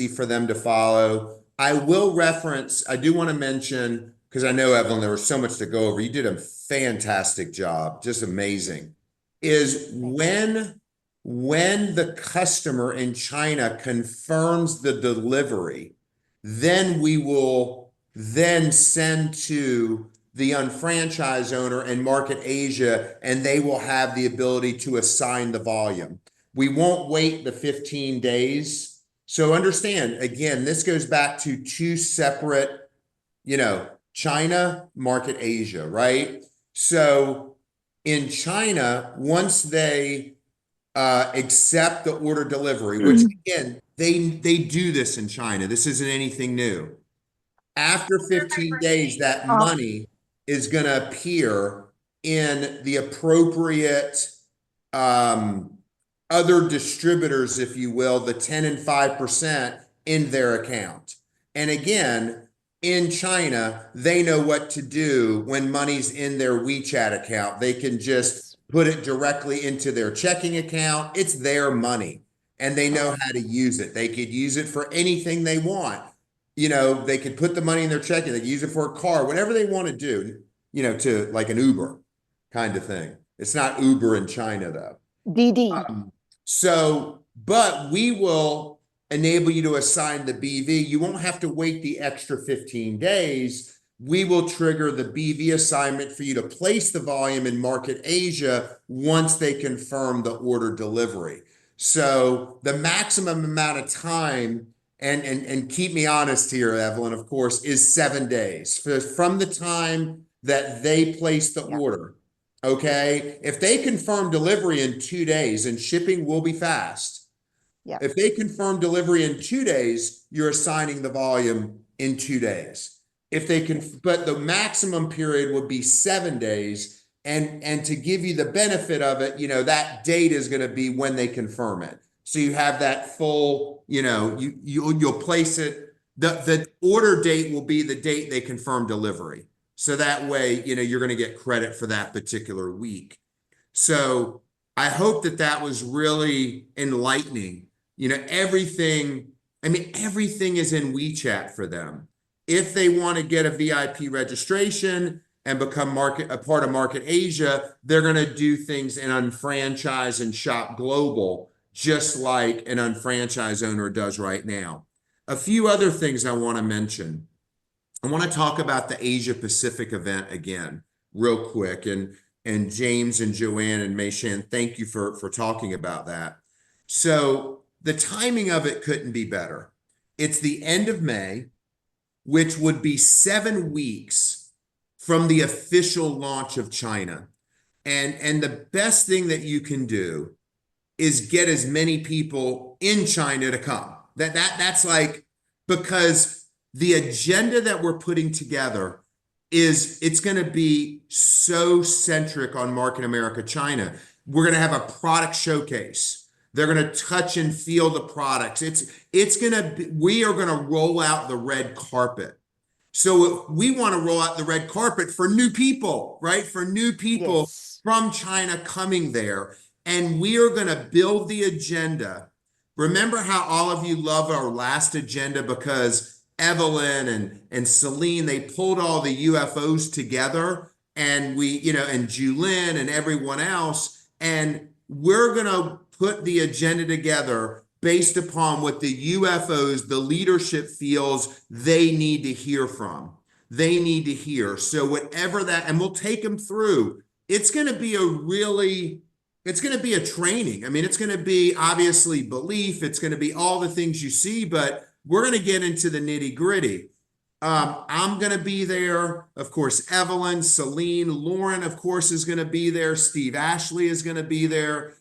for them to follow. I do want to mention, because I know, Evelyn, there was so much to go over. You did a fantastic job, just amazing. Is when the customer in China confirms the delivery, then we will then send to the unfranchised owner and Market Asia, and they will have the ability to assign the volume. We won't wait the 15 days. So understand, again, this goes back to two separate, China, Market Asia, right? So in China, once they accept the order delivery, which again, they do this in China. This isn't anything new. After 15 days, that money is going to appear in the appropriate other distributors, if you will, the 10 and 5% in their account. And again, in China, they know what to do when money's in their WeChat account. They can just put it directly into their checking account. It's their money, and they know how to use it. They could use it for anything they want. They could put the money in their checking. They could use it for a car, whatever they want to do, to like an Uber kind of thing. It's not Uber in China, though. DD. But we will enable you to assign the BV. You won't have to wait the extra 15 days. We will trigger the BV assignment for you to place the volume in Market Asia once they confirm the order delivery. So the maximum amount of time, and keep me honest here, Evelyn, of course, is 7 days from the time that they place the order. Okay. If they confirm delivery in 2 days, and shipping will be fast. Yeah. If they confirm delivery in 2 days, you're assigning the volume in 2 days. If they but the maximum period would be 7 days. And to give you the benefit of it, that date is going to be when they confirm it. So you have that full, you'll place it. The order date will be the date they confirm delivery. So that way, you're going to get credit for that particular week. So I hope that was really enlightening. Everything I mean, everything is in WeChat for them. If they want to get a VIP registration and become a part of Market Asia, they're going to do things in Unfranchise and Shop Global, just like an unfranchised owner does right now. A few other things I want to mention. I want to talk about the Asia Pacific event again, real quick. And James and Joanne and Meishan, thank you for talking about that. So the timing of it couldn't be better. It's the end of May, which would be 7 weeks from the official launch of China. And the best thing that you can do is get as many people in China to come. That's like, because the agenda that we're putting together it's going to be so centric on Market America China. We're going to have a product showcase. They're going to touch and feel the products. We are going to roll out the red carpet. So we want to roll out the red carpet for new people, right? For new people Yes. from China coming there. And we are going to build the agenda. Remember how all of you love our last agenda because Evelyn and Celine, they pulled all the UFOs together, and and Julin and everyone else, and we're going to put the agenda together based upon what the UFOs, the leadership feels they need to hear from. They need to hear. So whatever that, and we'll take them through. It's going to be it's going to be a training. I mean, it's going to be obviously belief. It's going to be all the things you see, but we're going to get into the nitty gritty. I'm going to be there. Of course, Evelyn, Celine, Lauren, of course, is going to be there. Steve Ashley is going to be there.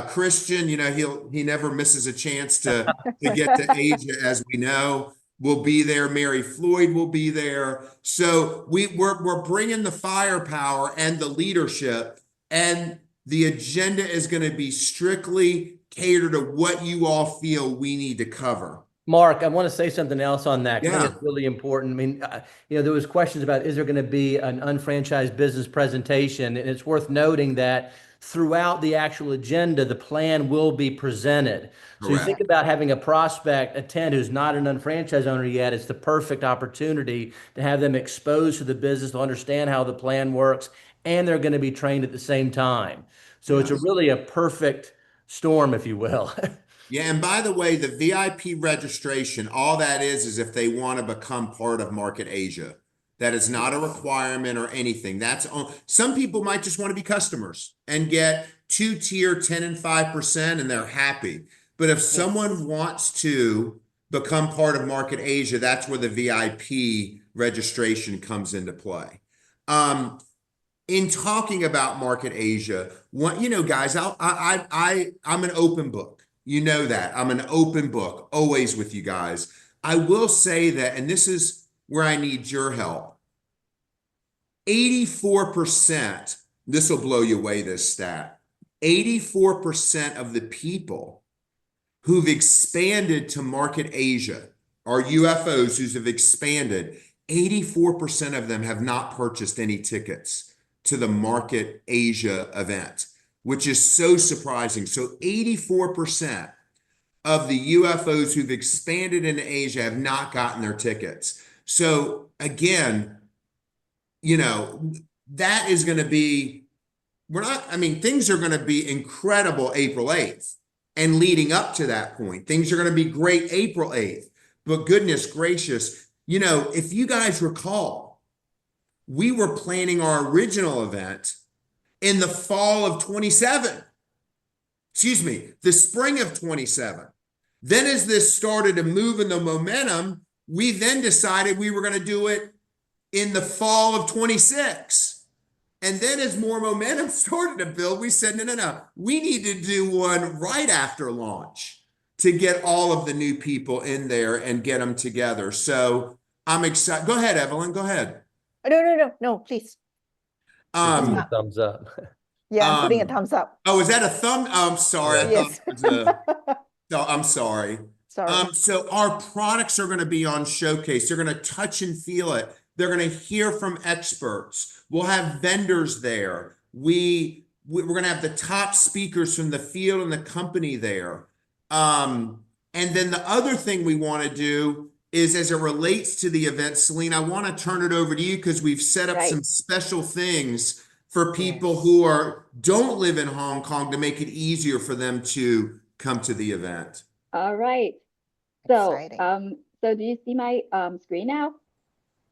Christian, he never misses a chance to get to Asia, as we know, will be there. Mary Floyd will be there. So we're bringing the firepower and the leadership, and the agenda is going to be strictly catered to what you all feel we need to cover. Mark, I want to say something else on that. 'Cause I think Yeah. it's really important. I mean, there was questions about, is there going to be an unfranchised business presentation? And it's worth noting that throughout the actual agenda, the plan will be presented. So you Correct. think about having a prospect attend who's not an unfranchised owner yet, it's the perfect opportunity to have them exposed to the business, to understand how the plan works, and they're going to be trained at the same time. So it's Yes. really a perfect storm, if you will. Yeah, and by the way, the VIP registration, all that is if they want to become part of Market Asia. That is not a requirement or anything. Some people might just want to be customers and get 2-tier 10 and 5%, and they're happy. But if someone wants to become part of Market Asia, that's where the VIP registration comes into play. In talking about Market Asia, guys, I'm an open book. You know that. I'm an open book, always with you guys. I will say that, and this is where I need your help. 84%, this will blow you away, this stat. 84% of the people who've expanded to Market Asia are UFOs who have expanded. 84% of them have not purchased any tickets to the Market Asia event, which is so surprising. So 84% of the UFOs who've expanded into Asia have not gotten their tickets. So again, that is going to be, things are going to be incredible April 8th and leading up to that point. Things are going to be great April 8th. But goodness gracious, if you guys recall, we were planning our original event in the fall of 27. Excuse me, the spring of 27. Then as this started to move in the momentum, we then decided we were going to do it in the fall of 26. And then as more momentum started to build, we said, no, we need to do one right after launch to get all of the new people in there and get them together. So I'm excited. Go ahead, Evelyn, go ahead. No, please. Thumbs up. Yeah, I'm putting a thumbs up. Oh, is that a thumb? Oh, I'm sorry. I Yes. thought it was no, I'm sorry. Sorry. So our products are going to be on showcase. They're going to touch and feel it. They're going to hear from experts. We'll have vendors there. We're going to have the top speakers from the field and the company there. And then the other thing we want to do is as it relates to the event, Celine, I want to turn it over to you because we've set up Right. some special things for people Yes. who don't live in Hong Kong to make it easier for them to come to the event. All right. So, Exciting. so do you see my screen now?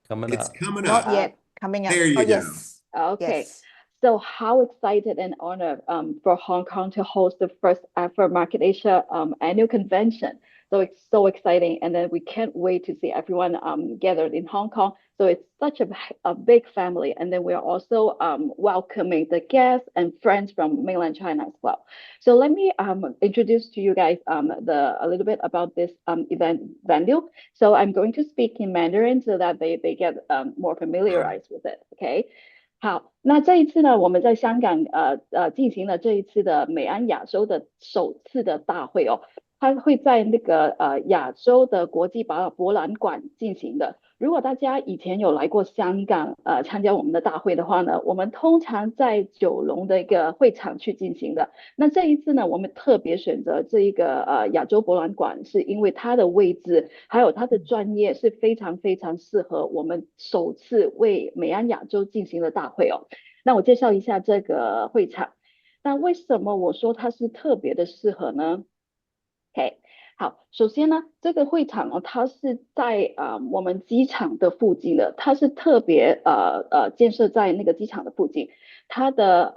Coming It's up. coming Not up. yet. Coming up. There you Oh, go. yes. Okay. Yes. So how excited and honored for Hong Kong to host the first ever Market Asia annual convention. So it's so exciting, and then we can't wait to see everyone gathered in Hong Kong. So it's such a big family, and then we're also welcoming the guests and friends from mainland China as well. So let me introduce to you guys a little bit about this event venue. So I'm going to speak in Mandarin so that they get more familiarized with it. Okay. 好，那这一次呢，我们在香港进行了这一次的美安亚洲的首次的大会哦，它会在那个亚洲的国际博览馆进行的。如果大家以前有来过香港参加我们的大会的话呢，我们通常在九龙的一个会场去进行的。那这一次呢，我们特别选择这一个亚洲博览馆，是因为它的位置还有它的专业是非常非常适合我们首次为美安亚洲进行的大会哦。那我介绍一下这个会场。那为什么我说它是特别的适合呢？ OK， 好，首先呢，这个会场哦，它是在我们机场的附近的，它是特别建设在那个机场的附近，它的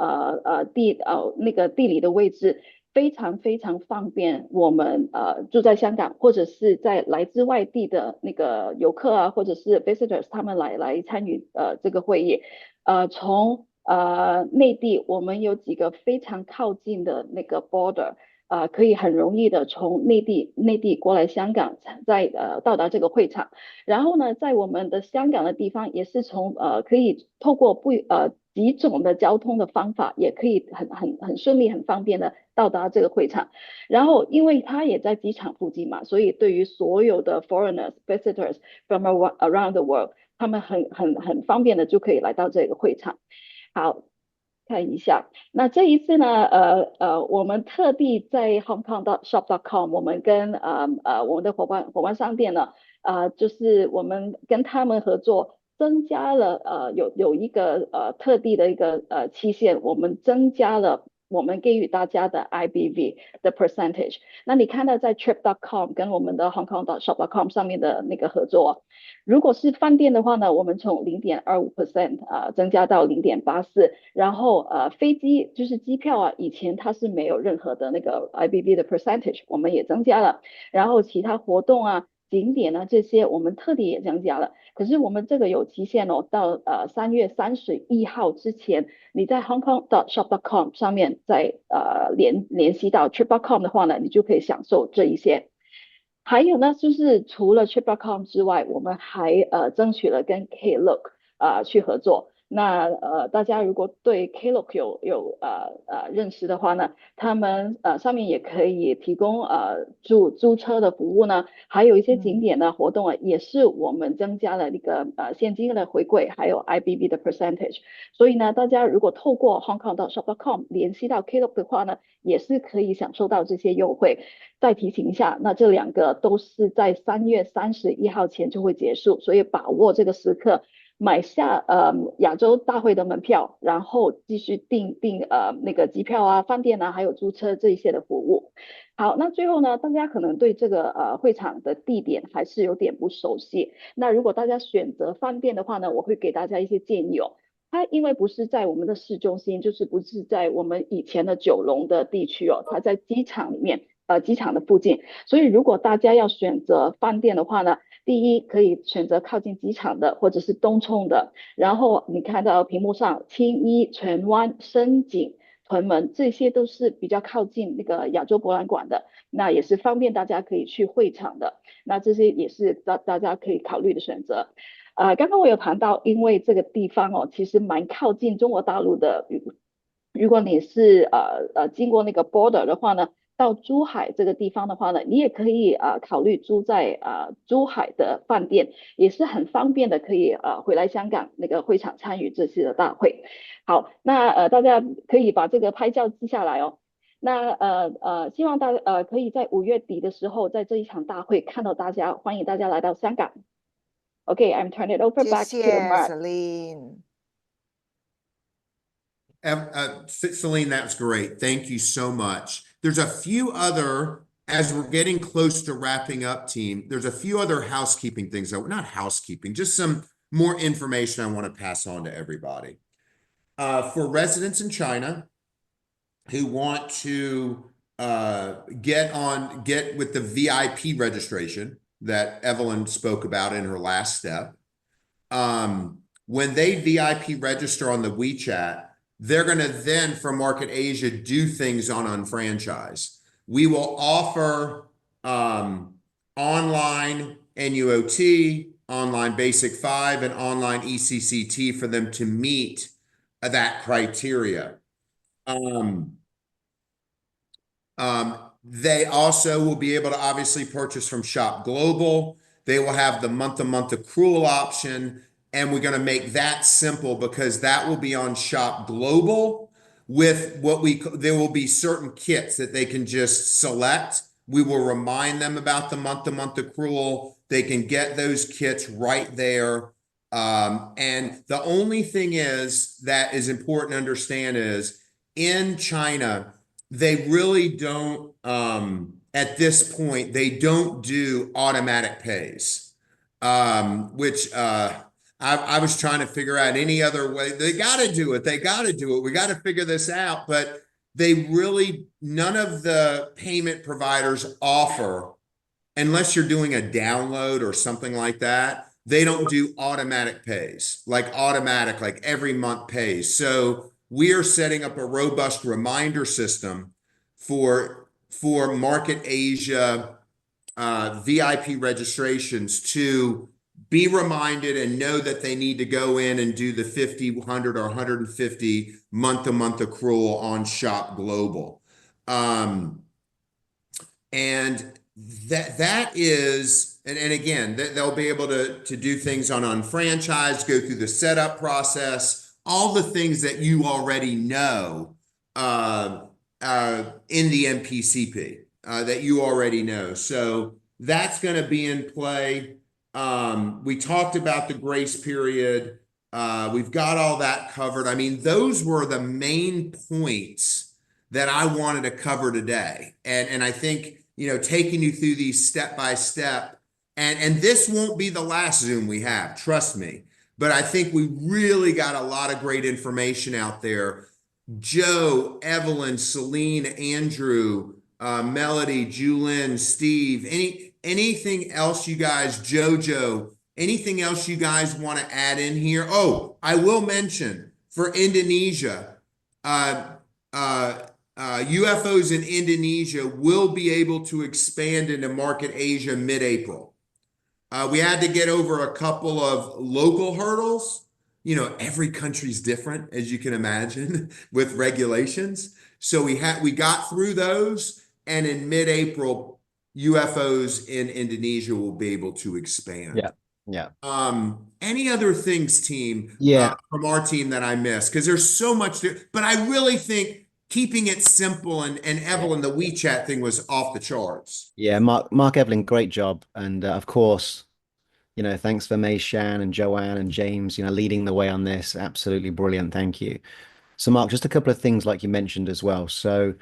那个地理的位置非常非常方便我们住在香港或者是在来自外地的那个游客啊，或者是 visitors 他们来参与这个会议，从内地我们有几个非常靠近的那个 border。可以很容易的从内地过来香港，再到达这个会场。然后呢，在我们的香港的地方，也是从可以透过几种的交通的方法，也可以很顺利、很方便的到达这个会场。然后，因为它也在机场附近嘛，所以对于所有的 foreigners、visitors from around the world， 他们很方便的就可以来到这个会场。好。看一下，那这一次呢，我们特地在 hongkong.shop.com， 我们跟我们的伙伴商店呢，就是我们跟他们合作，增加了有一个特地的一个期限，我们增加了我们给予大家的 IBV 的 percentage。那你看到在 trip.com 跟我们的 hongkong.shop.com 上面的那个合作。如果是饭店的话呢，我们从 0.25% 增加到 0.84%， 然后飞机就是机票啊，以前它是没有任何的那个 IBV 的 percentage， 我们也增加了，然后其他活动啊、景点啊这些我们特地也增加了。可是我们这个有期限哦，到3月31号之前，你在 hongkong.shop.com 上面再联系到 trip.com 的话呢，你就可以享受这一些。还有呢，就是除了 Trip.com 之外，我们还争取了跟 Klook 去合作。那大家如果对 Klook 有认识的话呢，他们上面也可以提供租车的服务呢，还有一些景点的活动啊，也是我们增加了那个现金的回馈，还有 IBV 的 percentage。所以呢，大家如果透过 hongkong.shop.com 联系到 Klook 的话呢，也是可以享受到这些优惠。再提醒一下，那这两个都是在3月31号前就会结束，所以把握这个时刻，买下亚洲大会的门票，然后继续订那个机票啊、饭店啊，还有租车这一些的服务。好，那最后呢，大家可能对这个会场的地点还是有点不熟悉。那如果大家选择饭店的话呢，我会给大家一些建议哦。它因为不是在我们的市中心，就是不是在我们以前的九龙的地区哦，它在机场里面。机场的附近，所以如果大家要选择饭店的话呢，第一可以选择靠近机场的，或者是东涌的。然后你看到屏幕上，青衣、荃湾、深井、屯门，这些都是比较靠近那个亚洲博览馆的，那也是方便大家可以去会场的。那这些也是大家可以考虑的选择。刚刚我有谈到，因为这个地方哦，其实蛮靠近中国大陆的。如果你是经过那个 border 的话呢，到珠海这个地方的话呢，你也可以考虑住在珠海的饭店，也是很方便的，可以回来香港那个会场参与这次的大会。好，那大家可以把这个拍照记下来哦。那希望可以在5月底的时候，在这一场大会看到大家，欢迎大家来到香港。Okay, I'm turning it over back to 谢谢 Mark. Celine。 Celine, that's great. Thank you so much. There's a few other, as we're getting close to wrapping up, team, there's a few other housekeeping things, not housekeeping, just some more information I want to pass on to everybody. For residents in China who want to get with the VIP registration that Evelyn spoke about in her last step, when they VIP register on the WeChat, they're going to then, for Market Asia, do things on Unfranchise. We will offer online NUOT, online Basic 5, and online ECCT for them to meet that criteria. They also will be able to obviously purchase from Shop Global. They will have the month-to-month accrual option, and we're going to make that simple because that will be on Shop Global with there will be certain kits that they can just select. We will remind them about the month-to-month accrual. They can get those kits right there. And the only thing that is important to understand is in China, they really don't, at this point, they don't do automatic pays, which I was trying to figure out any other way. They got to do it. They got to do it. We got to figure this out. But none of the payment providers offer, unless you're doing a download or something like that, they don't do automatic pays, like every month pays. So we are setting up a robust reminder system for Market Asia VIP registrations to be reminded and know that they need to go in and do the 50, 100, or 150 month-to-month accrual on Shop Global. And that is, and again, they'll be able to do things on Unfranchised, go through the setup process, all the things that you already know in the MPCP that you already know. So that's going to be in play. We talked about the grace period. We've got all that covered. I mean, those were the main points that I wanted to cover today. And I think, taking you through these step by step, and this won't be the last Zoom we have, trust me. But I think we really got a lot of great information out there. Joe, Evelyn, Celine, Andrew, Melody, Julin, Steve, anything else you guys, Jojo, anything else you guys want to add in here? Oh, I will mention for Indonesia, UFOs in Indonesia will be able to expand into Market Asia mid-April. We had to get over a couple of local hurdles. Every country's different, as you can imagine, with regulations. So we got through those, and in mid-April, UFOs in Indonesia will be able to expand. Yeah. Any other things, team? Yeah. From our team that I missed? Because there's so much there, but I really think keeping it simple and Evelyn, the WeChat thing was off the charts. Yeah, Mark, Evelyn, great job. And of course, thanks for Mei Shan and Joanne and James, leading the way on this. Absolutely brilliant. Thank you. So Mark, just a couple of things like you mentioned as well. So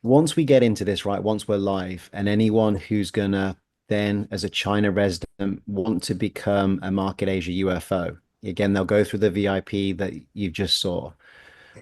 once we get into this, right, once we're live, and anyone who's gonna then, as a China resident, want to become a Market Asia UFO, again, they'll go through the VIP that you just saw.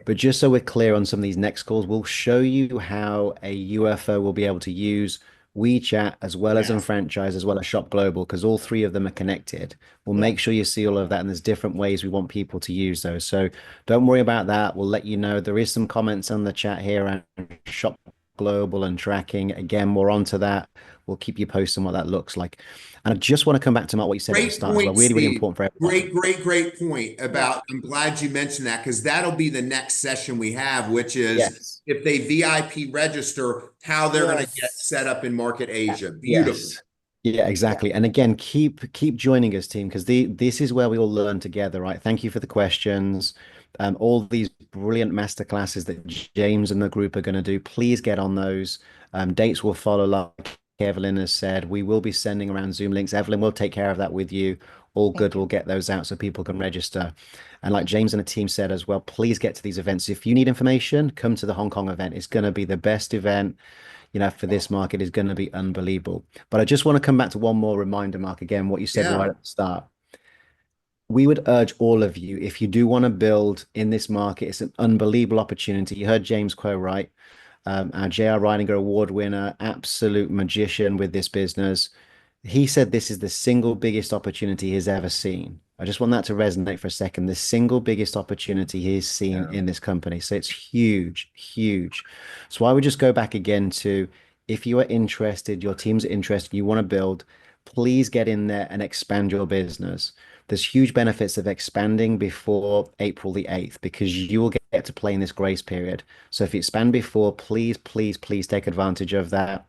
But just so we're clear on some of these next calls, we'll show you how a UFO will be able to use WeChat as well as Unfranchise, as well as Shop Global, because all three of them are connected. We'll make sure you see all of that, and there's different ways we want people to use those. So don't worry about that. We'll let you know. There is some comments on the chat here around Shop Global and tracking. Again, we're on to that. We'll keep you posted on what that looks like. And I just want to come back to Mark, what you said at the start. Well, really important for everyone. Great point about, I'm glad you mentioned that, because that'll be the next session we have, which is if they VIP register, how they're going to get set up in Market Asia. Beautiful. Yeah, exactly. And again, keep joining us, team, because this is where we all learn together, right? Thank you for the questions. All these brilliant masterclasses that James and the group are going to do. Please get on those. Dates will follow, like Evelyn has said. We will be sending around Zoom links. Evelyn will take care of that with you. All good. We'll get those out so people can register. And like James and the team said as well, please get to these events. If you need information, come to the Hong Kong event. It's going to be the best event, you know, for this market. Is going to be unbelievable. But I just want to come back to one more reminder, Mark, again, what you said right at the start. We would urge all of you, if you do want to build in this market, it's an unbelievable opportunity. You heard James Quo, right? Our J.R. Reininger Award winner, absolute magician with this business. He said this is the single biggest opportunity he's ever seen. I just want that to resonate for a second. The single biggest opportunity he's seen in this company. So it's huge, huge. So I would just go back again to, if you are interested, your teams are interested, you want to build, please get in there and expand your business. There's huge benefits of expanding before April the 8th because you will get to play in this grace period. So if you expand before, please, please, please take advantage of that.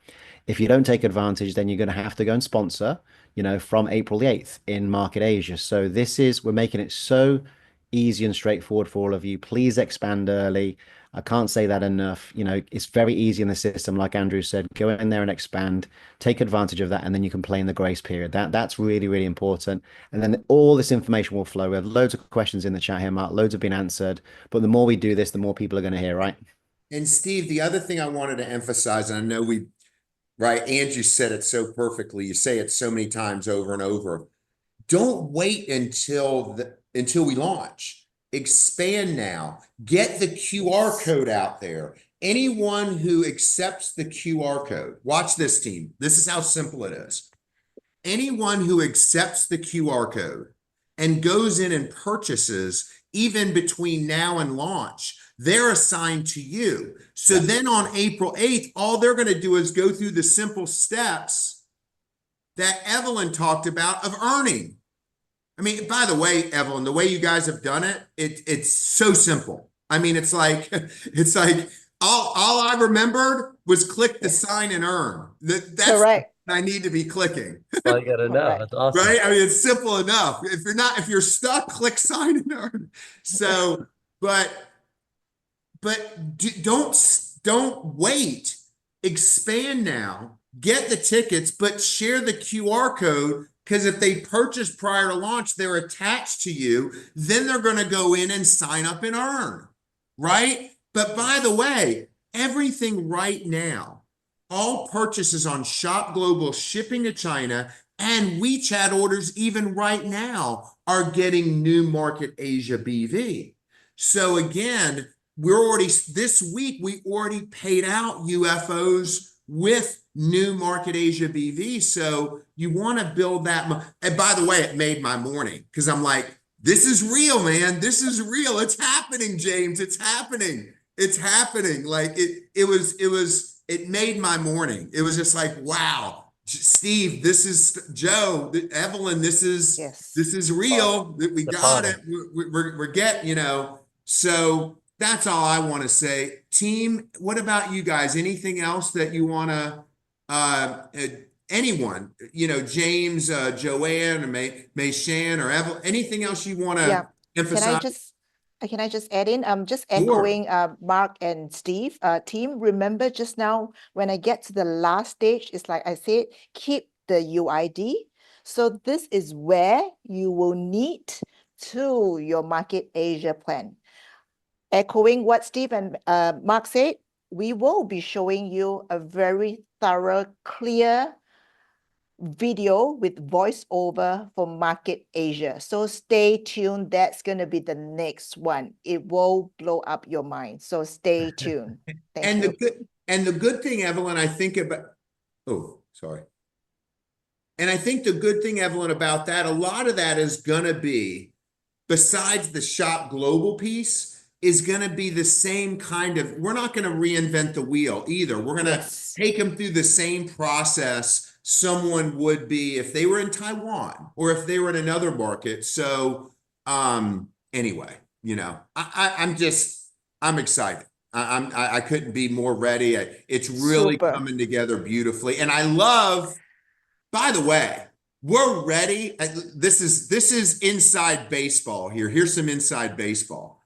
If you don't take advantage, then you're going to have to go and sponsor, you know, from April the 8th in Market Asia. So we're making it so easy and straightforward for all of you. Please expand early. I can't say that enough. You know, it's very easy in the system. Like Andrew said, go in there and expand, take advantage of that, and then you can play in the grace period. That's really, really important. And then all this information will flow. We have loads of questions in the chat here, Mark. Loads have been answered. But the more we do this, the more people are going to hear, right? And Steve, the other thing I wanted to emphasize, and I know right, Andrew said it so perfectly. You say it so many times over and over. Don't wait until we launch. Expand now. Get the QR code out there. Anyone who accepts the QR code, watch this, team. This is how simple it is. Anyone who accepts the QR code and goes in and purchases, even between now and launch, they're assigned to you. So then on April 8th, all they're going to do is go through the simple steps that Evelyn talked about of earning. I mean, by the way, Evelyn, the way you guys have done it, it's so simple. I mean, it's like all I remembered was click the sign and earn. That's Correct. what I need to be clicking. All you got to know. That's awesome. Right? I mean, it's simple enough. If you're stuck, click sign and earn. So, but don't wait. Expand now. Get the tickets, but share the QR code. Because if they purchase prior to launch, they're attached to you. Then they're going to go in and sign up and earn, right? But by the way, everything right now, all purchases on Shop Global shipping to China and WeChat orders even right now are getting New Market Asia BV. So again, this week, we already paid out UFOs with New Market Asia BV. So you want to build that. And by the way, it made my morning because I'm like, this is real, man. This is real. It's happening, James. It's happening. It's happening. Like it made my morning. It was just like, wow, Steve, this is Joe, Evelyn, this is real. We got it. We're getting, you know, so that's all I want to say. Team, what about you guys? Anything else that you want to, anyone, you know, James, Joanne, or May Shan, or Evelyn, anything else you want to emphasize? Can I just add in? Just echoing Mark and Steve. Team, remember just now when I get to the last stage, it's like I said, keep the UID. So this is where you will need to your Market Asia plan. Echoing what Steve and Mark said, we will be showing you a very thorough, clear video with voiceover for Market Asia. So stay tuned. That's going to be the next one. It will blow up your mind. So stay tuned. Thank you. The good thing, Evelyn, I think about, and I think the good thing, Evelyn, about that, a lot of that is going to be, besides the Shop Global piece, is going to be the same kind of, we're not going to reinvent the wheel either. We're going to take them through the same process someone would be if they were in Taiwan or if they were in another market. So anyway, you know, I'm excited. I couldn't be more ready. It's really coming together beautifully. And I love, by the way, we're ready. This is inside baseball here. Here's some inside baseball.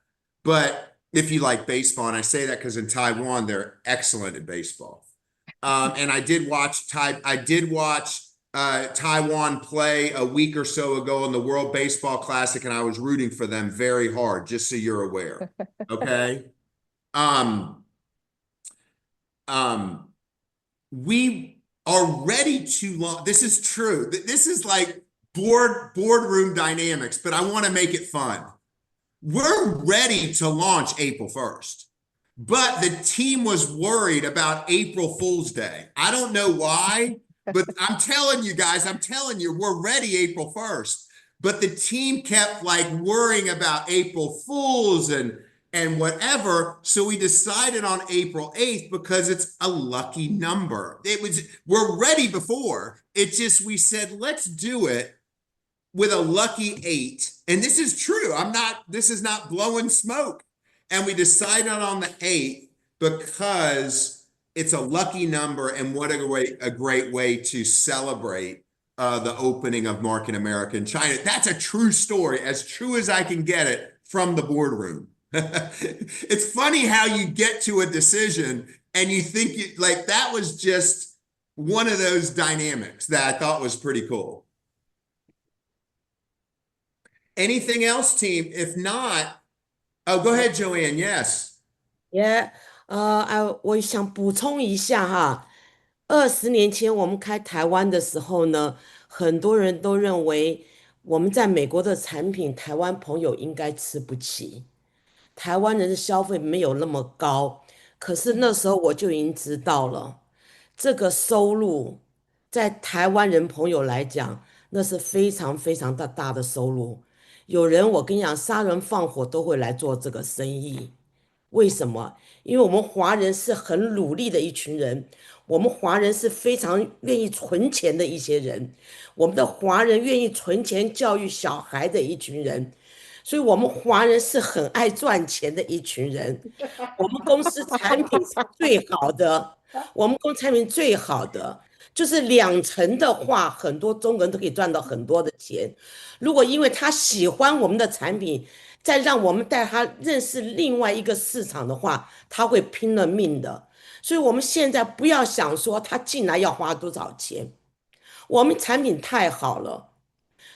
But if you like baseball. And I say that because in Taiwan, they're excellent at baseball. And I did watch Taiwan play a week or so ago in the World Baseball Classic, and I was rooting for them very hard, just so you're aware. Okay. We are ready to launch. This is true. This is like boardroom dynamics, but I want to make it fun. We're ready to launch April 1st. But the team was worried about April Fool's Day. I don't know why, but I'm telling you guys, we're ready April 1st. But the team kept like worrying about April Fools and whatever. So we decided on April 8th because it's a lucky number. We're ready before. It's just, we said, let's do it with a lucky 8. And this is true. This is not blowing smoke. And we decided on the 8th because it's a lucky number, and what a great way to celebrate the opening of Market America in China. That's a true story, as true as I can get it from the boardroom. It's funny how you get to a decision and you think like that was just one of those dynamics that I thought was pretty cool. Anything else, team? If not, oh, go ahead, Joanne. Yes. Yeah，我想补充一下哈，20年前我们开台湾的时候呢，很多人都认为我们在美国的产品，台湾朋友应该吃不起，台湾人的消费没有那么高。可是那时候我就已经知道了，这个收入在台湾人朋友来讲，那是非常非常大的收入。有人我跟你讲，杀人放火都会来做这个生意。为什么？因为我们华人是很努力的一群人，我们华人是非常愿意存钱的一些人，我们的华人愿意存钱教育小孩的一群人，所以我们华人是很爱赚钱的一群人。我们公司产品是最好的，我们公司产品最好的，就是2成的话，很多中国人都可以赚到很多的钱。如果因为他喜欢我们的产品，再让我们带他认识另外一个市场的话，他会拼了命的。所以我们现在不要想说他进来要花多少钱，我们产品太好了，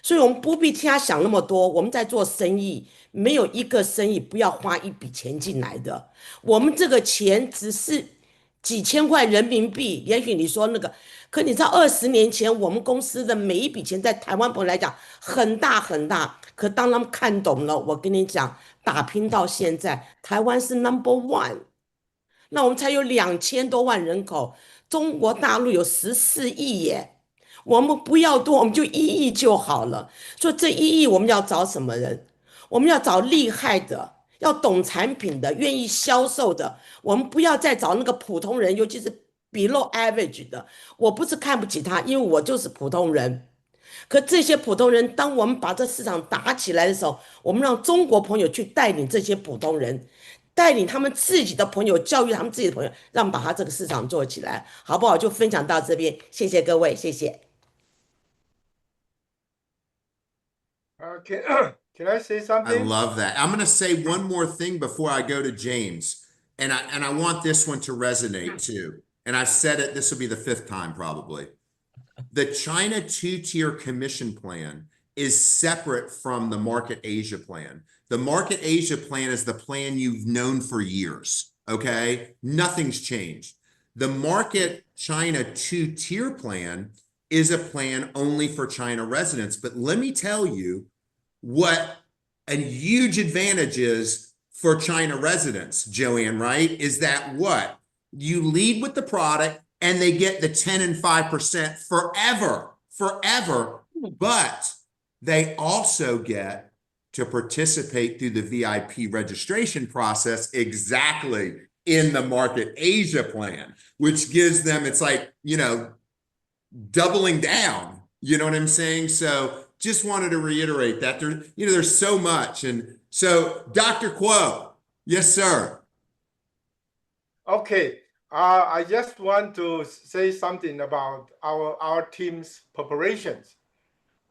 所以我们不必替他想那么多。我们在做生意，没有一个生意不要花一笔钱进来的。我们这个钱只是几千块人民币，也许你说那个，可你知道20年前我们公司的每一笔钱在台湾朋友来讲很大很大，可当他们看懂了，我跟你讲，打拼到现在，台湾是 No.1，那我们才有2000多万人口，中国大陆有14亿耶，我们不要多，我们就1亿就好了。所以这1亿我们要找什么人？我们要找厉害的，要懂产品的，愿意销售的。我们不要再找那个普通人，尤其是 below average 的。我不是看不起他，因为我就是普通人。可这些普通人，当我们把这市场打起来的时候，我们让中国朋友去带领这些普通人，带领他们自己的朋友，教育他们自己的朋友，让把他这个市场做起来，好不好？就分享到这边，谢谢各位，谢谢。Can I say I something? love that. I'm going to say one more thing before I go to James. And I want this one to resonate too. And I've said it, this will be the 5th time probably. The China 2-tier commission plan is separate from the Market Asia plan. The Market Asia plan is the plan you've known for years, okay? Nothing's changed. The Market China 2-tier plan is a plan only for China residents. But let me tell you what a huge advantage is for China residents, Joanne, right? Is that what? You lead with the product and they get the 10 and 5% forever, but they also get to participate through the VIP registration process exactly in the Market Asia plan, which gives them, it's like, you know, doubling down, you know what I'm saying? So just wanted to reiterate that there's so much. And so Dr. Kuo, yes, sir. Okay. I just want to say something about our team's preparations.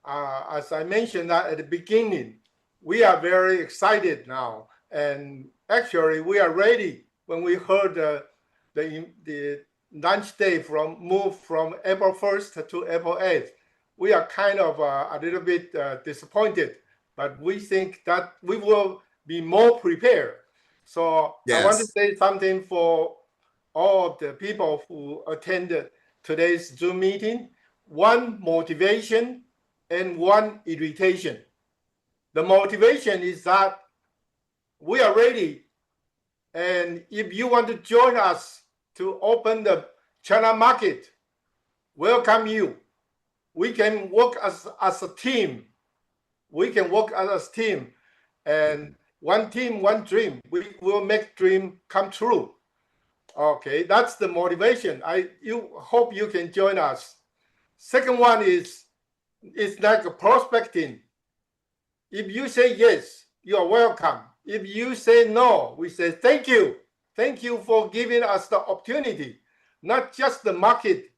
As I mentioned that at the beginning, we are very excited now And actually, we are ready when we heard the launch day move from April 1st to April 8th. We are kind of a little bit disappointed, but we think that we will be more prepared. So I want to Yes. say something for all of the people who attended today's Zoom meeting. One motivation and one irritation. The motivation is that we are ready. And if you want to join us to open the China market, welcome you. We can work as a team. We can work as a team. And one team, one dream. We will make dream come true. Okay, that's the motivation. You hope you can join us. Second one is, it's like a prospecting. If you say yes, you are welcome. If you say no, we say thank you. Thank you for giving us the opportunity, not just the market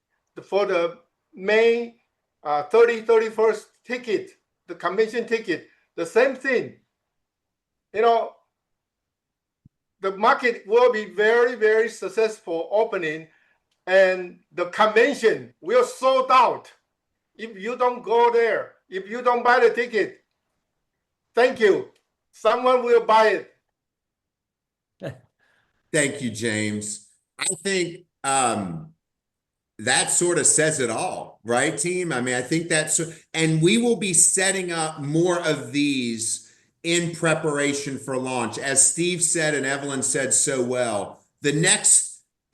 for the May 31st ticket, the convention ticket, the same thing. You know, the market will be very, very successful opening, and the convention will sold out. If you don't go there, if you don't buy the ticket, thank you. Someone will buy it. Thank you, James. I think that sort of says it all, right, team? I mean, I think that's, and we will be setting up more of these in preparation for launch. As Steve said and Evelyn said so well,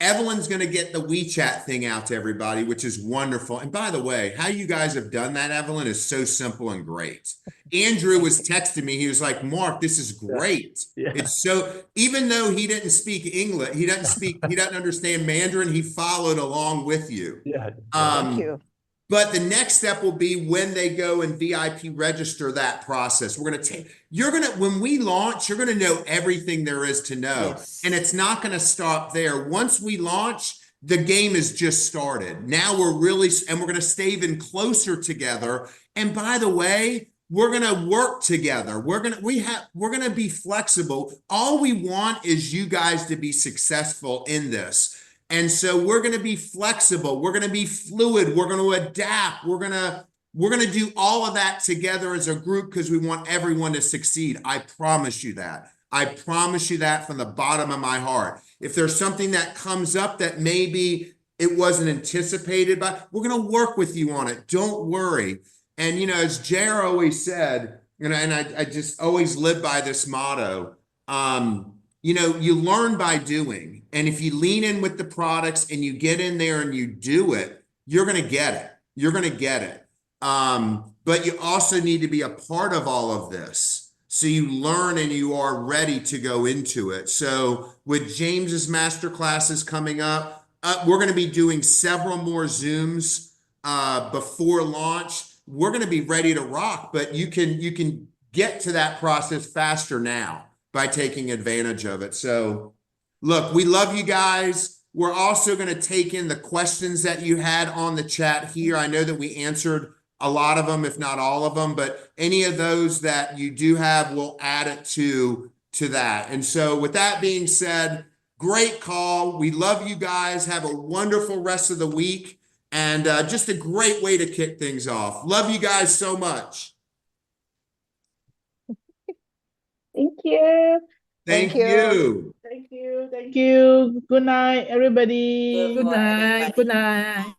Evelyn's going to get the WeChat thing out to everybody, which is wonderful. And by the way, how you guys have done that, Evelyn, is so simple and great. Andrew was texting me. He was like, Mark, this is great. Yeah. It's so, even though he didn't speak English, he doesn't understand Mandarin, he followed along with you. Yeah. Thank you. But the next step will be when they go and VIP register that process. When we launch, you're going to know everything there is to know. Yes. And it's not going to stop there. Once we launch, the game has just started. Now we're going to stay even closer together. And by the way, we're going to work together. We're going to be flexible. All we want is you guys to be successful in this. And so we're going to be flexible. We're going to be fluid. We're going to adapt. We're going to do all of that together as a group because we want everyone to succeed. I promise you that. I promise you that from the bottom of my heart. If there's something that comes up that maybe it wasn't anticipated, but we're going to work with you on it. Don't worry. And, you know, as JR always said, and I just always live by this motto, you know, you learn by doing. And if you lean in with the products and you get in there and you do it, you're going to get it. You're going to get it. But you also need to be a part of all of this. So you learn and you are ready to go into it. So with James's masterclasses coming up, we're going to be doing several more Zooms before launch. We're going to be ready to rock, but you can get to that process faster now by taking advantage of it. So look, we love you guys. We're also going to take in the questions that you had on the chat here. I know that we answered a lot of them, if not all of them, but any of those that you do have, we'll add it to that. And so with that being said, great call. We love you guys. Have a wonderful rest of the week. And just a great way to kick things off. Love you guys so much. Thank you. Thank Thank you. you. Thank you. Thank you. Good night, everybody. Good night. Good night.